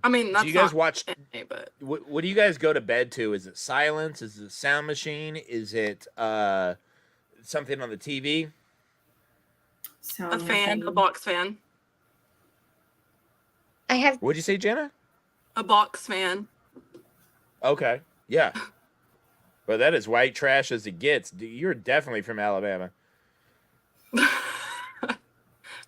I mean, that's do you guys not watch anime, but what do you guys go to bed to? Is it Silence? Is it Sound Machine? Is it something on the TV? a fan, a box fan, I have What'd you say, Jenna? a box fan. Okay. Yeah. Well, that is white trash as it gets. You're definitely from Alabama.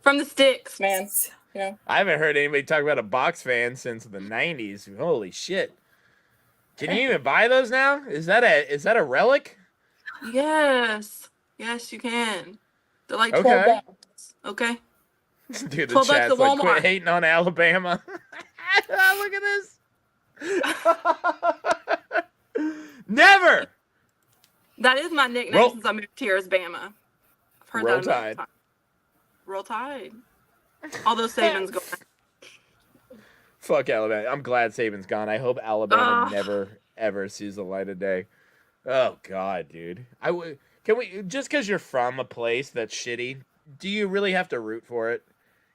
From the sticks, man. You know. I haven't heard anybody talk about a box fan since the 90s. Holy shit. Can you even buy those now? Is that a relic? Yes, yes, you can. They're like Okay. 12 bucks. Okay. Dude, the 12 bucks chat's at like, quit Walmart. hating on Alabama. Look at this. Never. That is my nickname Roll- since I moved here is Bama. I've heard Roll that a million Tide. times. Roll Tide. Although Saban's going. Fuck Alabama. I'm glad Saban's gone. I hope Alabama Ugh. never, ever sees the light of day. Oh God, dude. I would. Can we just because you're from a place that's shitty? Do you really have to root for it?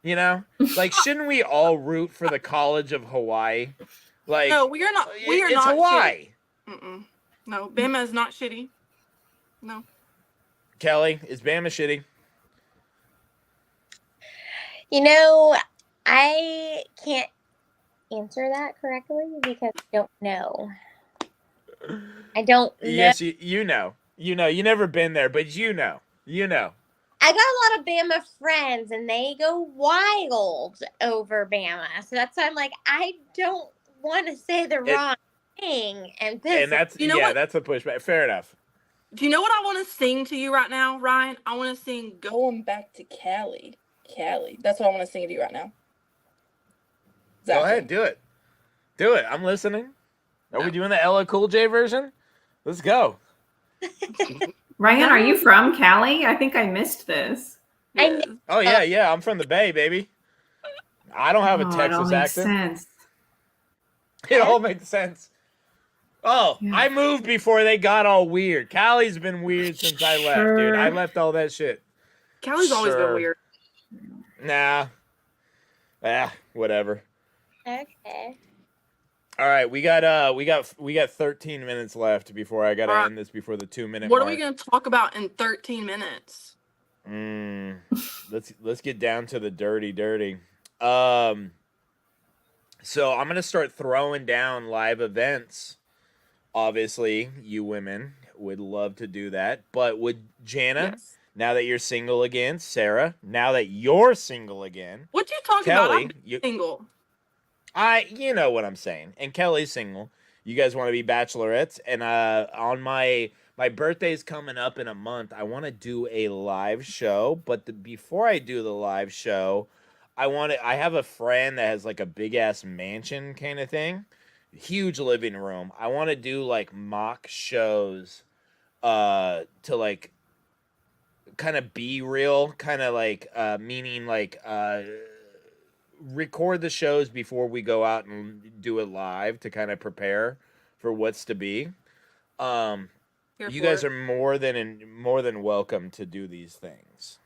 You know, like shouldn't we all root for the College of Hawaii? Like, No, we are not. We are it's not Hawaii. shitty. Mm-mm. No, Bama is not shitty. No. Kelly, is Bama shitty? You know, I can't answer that correctly because I don't know. I don't know. Yes, you know. You know. You never been there, but you know. You know. I got a lot of Bama friends and they go wild over Bama. So that's why I'm like, I don't want to say the wrong thing. And that's You know what? that's a pushback. Fair enough. Do you know what I want to sing to you right now, Ryan? I want to sing "Going Back to Cali." Cali. That's what I want to sing to you right now. Go ahead, do it. Do it. I'm listening. Are we doing the Ella Cool J version? Let's go. Ryan, are you from Cali? I think I missed this. Yes. Oh yeah. I'm from the Bay, baby. I don't have a Oh, it all Texas makes accent. sense. It all makes sense. Oh, Yeah. I moved before they got all weird. Cali's been weird since I left, dude. I Sure. left all that shit. Cali's always Sure. been weird. Nah. Whatever. Okay. All right, we got 13 minutes left before I gotta All right. end this before the 2-minute What mark. are we going to talk about in 13 minutes? Let's get down to the dirty. So I'm gonna start throwing down live events. Obviously, you women would love to do that, but would Jana, Yes. now that you're single again, Sarah, now that you're single again, What you talking about? Kelly, I'm you single. you know what I'm saying, and Kelly's single. You guys want to be bachelorettes, and on my birthday's coming up in a month. I want to do a live show, but before I do the live show, I have a friend that has like a big ass mansion kind of thing, huge living room. I want to do like mock shows, to like kind of be real, kind of like meaning like record the shows before we go out and do it live to kind of prepare for what's to be. Here You for guys it. are more than welcome to do these things.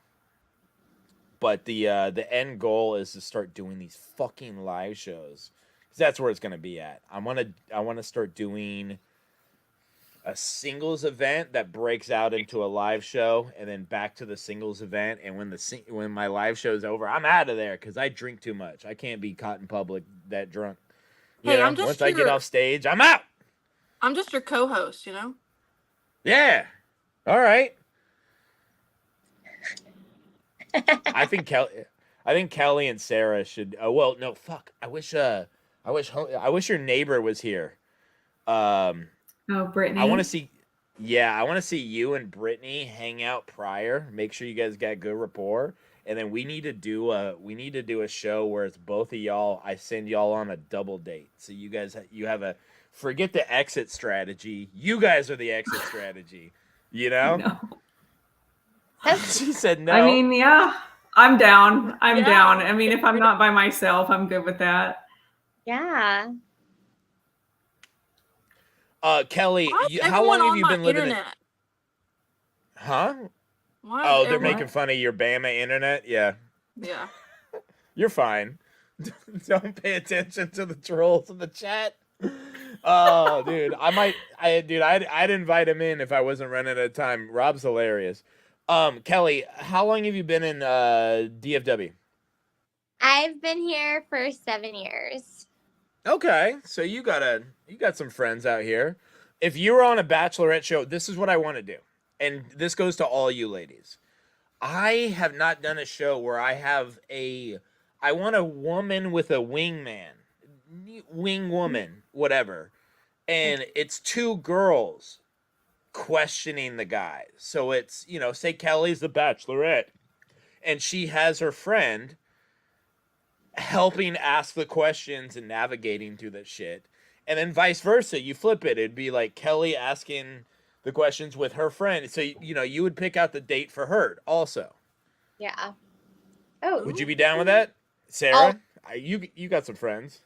But the end goal is to start doing these fucking live shows. 'Cause that's where it's going to be at. I want to start doing a singles event that breaks out into a live show and then back to the singles event, and when my live show's over, I'm out of there cuz I drink too much. I can't be caught in public that drunk. You Hey, know, I'm just once I get your- off stage, I'm out. I'm just your co-host, you know? Yeah. All right. I think Kelly and Sarah should. Well, no, fuck. I wish your neighbor was here. Oh, Brittany. I want to see. Yeah, I want to see you and Brittany hang out prior. Make sure you guys got good rapport, and then we need to do a show where it's both of y'all. I send y'all on a double date, so you have a forget the exit strategy. You guys are the exit strategy. You know. No. She said no. I mean, yeah, I'm down. I'm Yeah. down. I mean, if I'm not by myself, I'm good with that. Yeah. Kelly, Why is how long everyone have on you my been living internet? Huh? Why is Oh, they're everyone- making fun of your Bama internet? Yeah. Yeah. You're fine. Don't pay attention to the trolls in the chat. Oh, dude. I'd invite him in if I wasn't running out of time. Rob's hilarious. Kelly, how long have you been in DFW? I've been here for 7 years. Okay, so you got some friends out here. If you were on a bachelorette show, this is what I want to do. And this goes to all you ladies. I have not done a show where I want a woman with a wingman, wing woman, whatever. And it's two girls questioning the guys. So it's, say Kelly's the bachelorette and she has her friend helping ask the questions and navigating through that shit. And then vice versa, you flip it. It'd be like Kelly asking the questions with her friend. So, you would pick out the date for her also. Yeah. Oh. Would you be down with that? Sarah, you got some friends.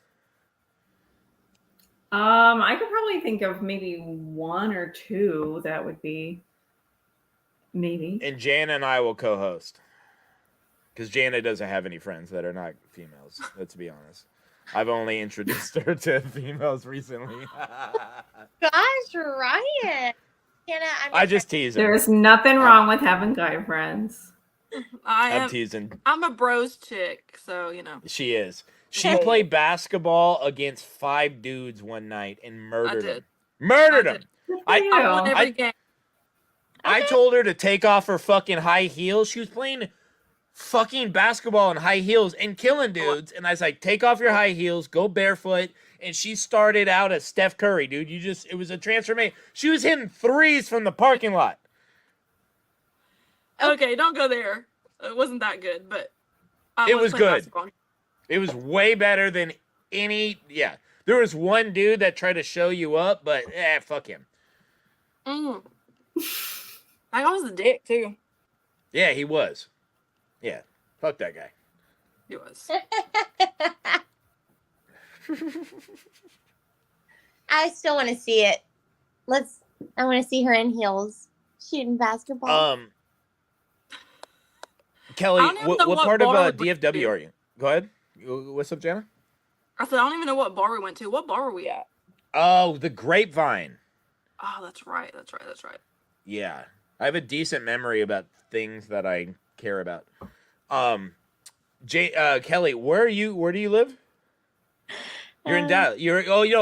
I could probably think of maybe one or two that would be maybe. And Jana and I will co-host because Jana doesn't have any friends that are not females. Let's be honest. I've only introduced her to females recently. Gosh, Ryan. Hannah, I just tease her. There's nothing wrong with having guy friends. I'm teasing. I'm a bros chick, so you know. She is. She Okay. played basketball against 5 dudes one night and murdered them. did. Murdered I them. did. I I won every game. I told her to take off her fucking high heels. She was playing fucking basketball in high heels and killing dudes. And I was like, take off your high heels, go barefoot. And she started out as Steph Curry, dude. It was a transformation. She was hitting threes from the parking lot. Okay, don't go there. It wasn't that good, but It was playing good. basketball. It was way better than yeah. There was one dude that tried to show you up, but fuck him. Mm. That guy was a dick too. Yeah, he was. Yeah, fuck that guy. He was. I still want to see it. I want to see her in heels shooting basketball. Kelly, I don't even what know what part of bar we went DFW to. are you? Go ahead. What's up, Jenna? I said I don't even know what bar we went to. What bar were we at? Oh, the Grapevine. Oh, that's right. Yeah, I have a decent memory about things that I care about. Kelly, where do you live? You're in Dallas.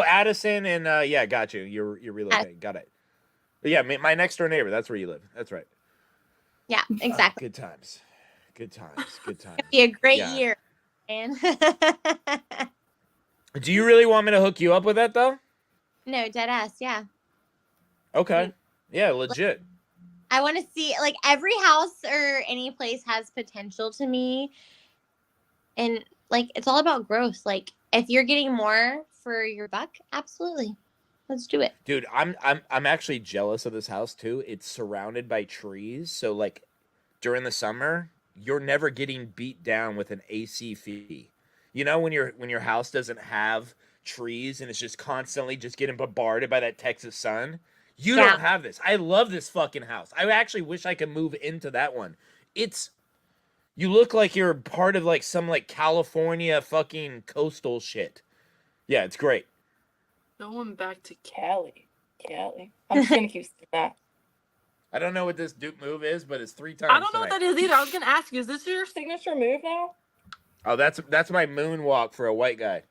Addison and yeah, got you. You're relocated. Got it. But yeah, my next door neighbor. That's where you live. That's right. Yeah, exactly. Good times. Good times. It'll be a great Yeah. year, man. Do you really want me to hook you up with that though? No, dead ass. Yeah. Okay. Yeah, legit. I want to see, like, every house or any place has potential to me. And, like, it's all about growth. Like, if you're getting more for your buck, absolutely. Let's do it. Dude, I'm actually jealous of this house too. It's surrounded by trees, so like during the summer, you're never getting beat down with an AC fee. You know, when your house doesn't have trees and it's just constantly just getting bombarded by that Texas sun. You Yeah. don't have this. I love this fucking house. I actually wish I could move into that one. You look like you're part of like some like California fucking coastal shit. Yeah, it's great. Going back to Cali. I'm just gonna keep saying that. I don't know what this Duke move is, but it's 3 times. I don't know what that is either. I was gonna ask you, is this your signature move now? Oh, that's my moonwalk for a white guy.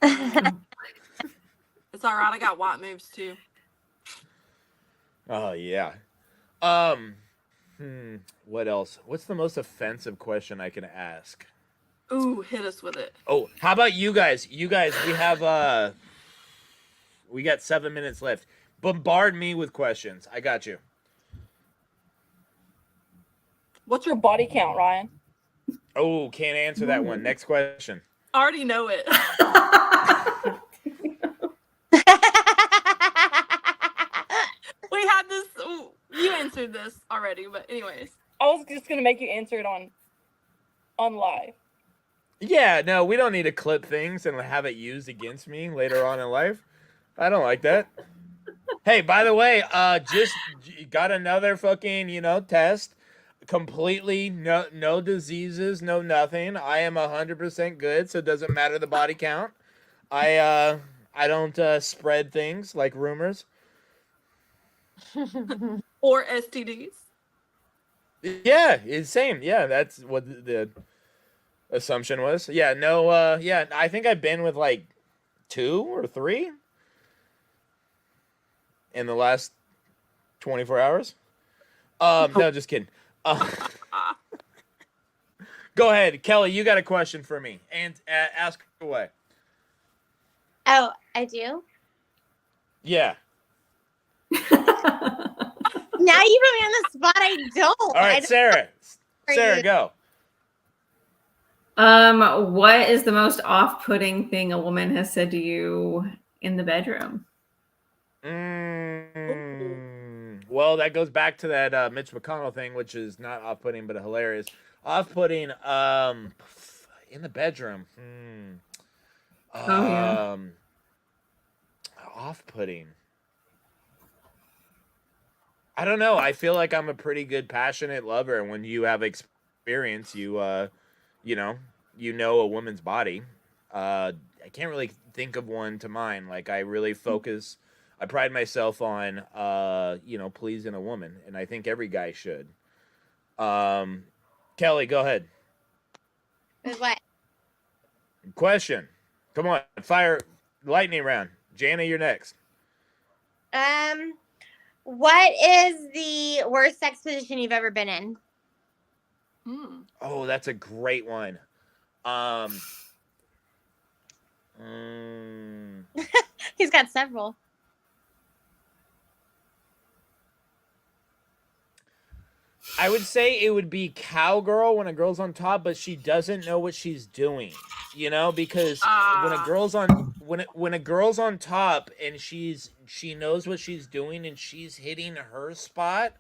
It's all right. I got white moves too. Oh yeah. What else? What's the most offensive question I can ask? Ooh, hit us with it. Oh, how about you guys? We have we got 7 minutes left. Bombard me with questions. I got you. What's your body count, Ryan? Oh, can't answer that one. Next question. I already know it. We had this. Ooh, you answered this already, but anyways, I was just gonna make you answer it on live. Yeah, no, we don't need to clip things and have it used against me later on in life. I don't like that. Hey, by the way, just got another fucking, test. Completely no diseases, no nothing. I am 100% good, so it doesn't matter the body count. I don't spread things like rumors. Or STDs. Yeah, it's same. Yeah, that's what the assumption was. Yeah, no, yeah, I think I've been with like 2 or 3 in the last 24 hours. No, just kidding. Go ahead, Kelly. You got a question for me, and ask away. Oh, I do? Yeah. Now you put me on the spot. I don't. All right, Sarah. Sarah, go. What is the most off-putting thing a woman has said to you in the bedroom? Well, that goes back to that Mitch McConnell thing, which is not off-putting but hilarious. Off-putting in the bedroom. Oh, yeah. off-putting. I don't know. I feel like I'm a pretty good passionate lover. When you have experience, you know a woman's body. I can't really think of one to mind. Like I really focus. I pride myself on pleasing a woman, and I think every guy should. Kelly, go ahead. With what? Question. Come on, fire lightning round. Jana, you're next. What is the worst sex position you've ever been in? Oh, that's a great one. He's got several. I would say it would be cowgirl when a girl's on top, but she doesn't know what she's doing. You know, because when a girl's on top and she knows what she's doing and she's hitting her spot,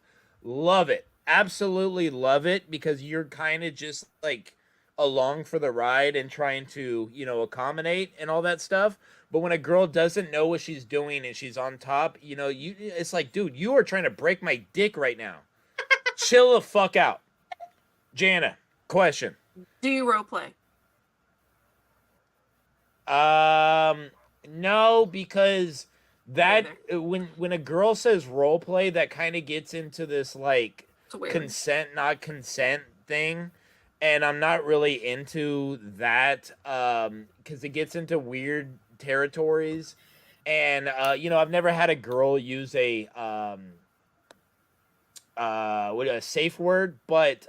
love it. Absolutely love it, because you're kind of just like along for the ride and trying to, accommodate and all that stuff. But when a girl doesn't know what she's doing and she's on top, it's like, dude, you are trying to break my dick right now. Chill the fuck out. Jana, question. Do you role play? No, because that when a girl says role play, that kind of gets into this like consent, not consent thing. And I'm not really into that because it gets into weird territories. And, I've never had a girl use a safe word, but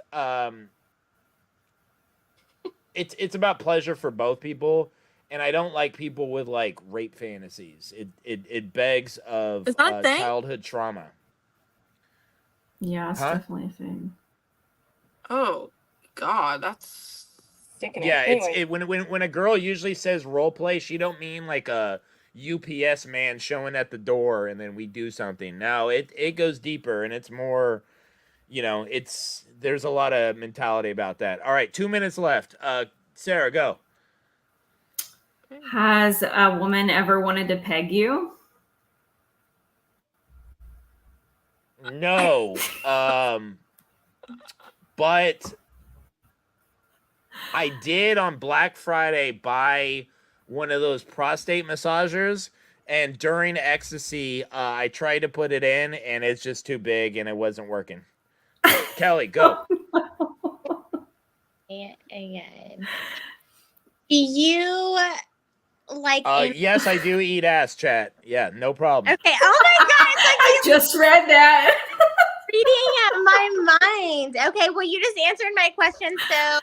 it's about pleasure for both people. And I don't like people with like rape fantasies. It begs of childhood trauma. Yeah, it's definitely a thing. Oh God, that's sickening. Yeah, Anyway. when a girl usually says role play, she don't mean like a UPS man showing at the door and then we do something. No, it goes deeper and it's more, there's a lot of mentality about that. All right, 2 minutes left. Sarah, go. Has a woman ever wanted to peg you? No. But I did on Black Friday buy one of those prostate massagers, and during ecstasy, I tried to put it in, and it's just too big, and it wasn't working. Kelly, go. Again. Do you like? Yes, I do eat ass, chat. Yeah, no problem. Okay. Oh my God! It's like I just read that. reading at my mind. Okay. Well, you just answered my question, so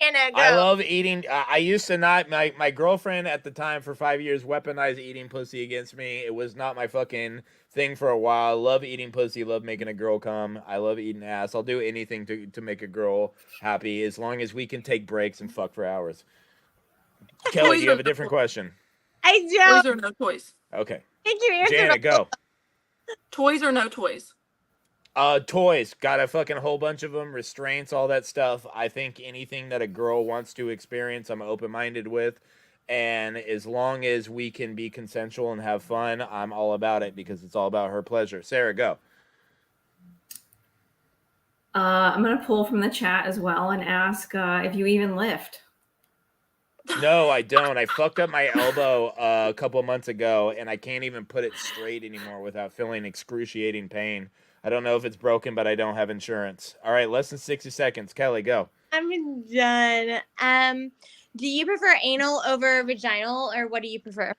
gonna go. I love eating. I used to not. My girlfriend at the time for 5 years weaponized eating pussy against me. It was not my fucking thing for a while. Love eating pussy. Love making a girl come. I love eating ass. I'll do anything to make a girl happy as long as we can take breaks and fuck for hours. Kelly, do you have a different question? I don't. Toys or no toys? Okay. Think you answered Jana, go. Toys or no toys? Toys. Got a fucking whole bunch of them. Restraints, all that stuff. I think anything that a girl wants to experience, I'm open-minded with. And as long as we can be consensual and have fun, I'm all about it because it's all about her pleasure. Sarah, go. I'm going to pull from the chat as well and ask if you even lift. No, I don't. I fucked up my elbow a couple of months ago, and I can't even put it straight anymore without feeling excruciating pain. I don't know if it's broken, but I don't have insurance. All right, less than 60 seconds. Kelly, go. I'm done. Do you prefer anal over vaginal, or what do you prefer?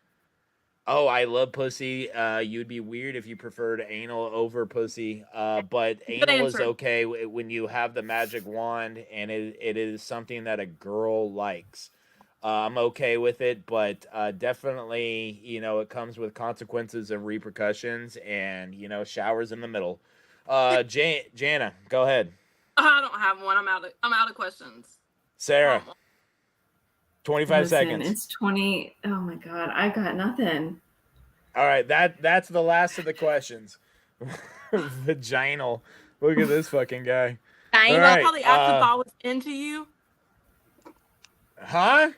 Oh, I love pussy. You'd be weird if you preferred anal over pussy. But anal is okay when you have the magic wand, and it is something that a girl likes. I'm okay with it, but definitely, it comes with consequences and repercussions, and showers in the middle. Jana, go ahead. I don't have one. I'm out of questions. Sarah, 25 seconds. It's 20. Oh my God, I got nothing. All right, that's the last of the questions. Vaginal. Look at this fucking guy. All right, probably asked if I was into you. Huh?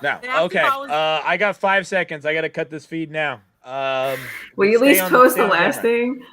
No. Okay. I got 5 seconds. I got to cut this feed now. Will you at stay least on- post stay the on last camera. thing?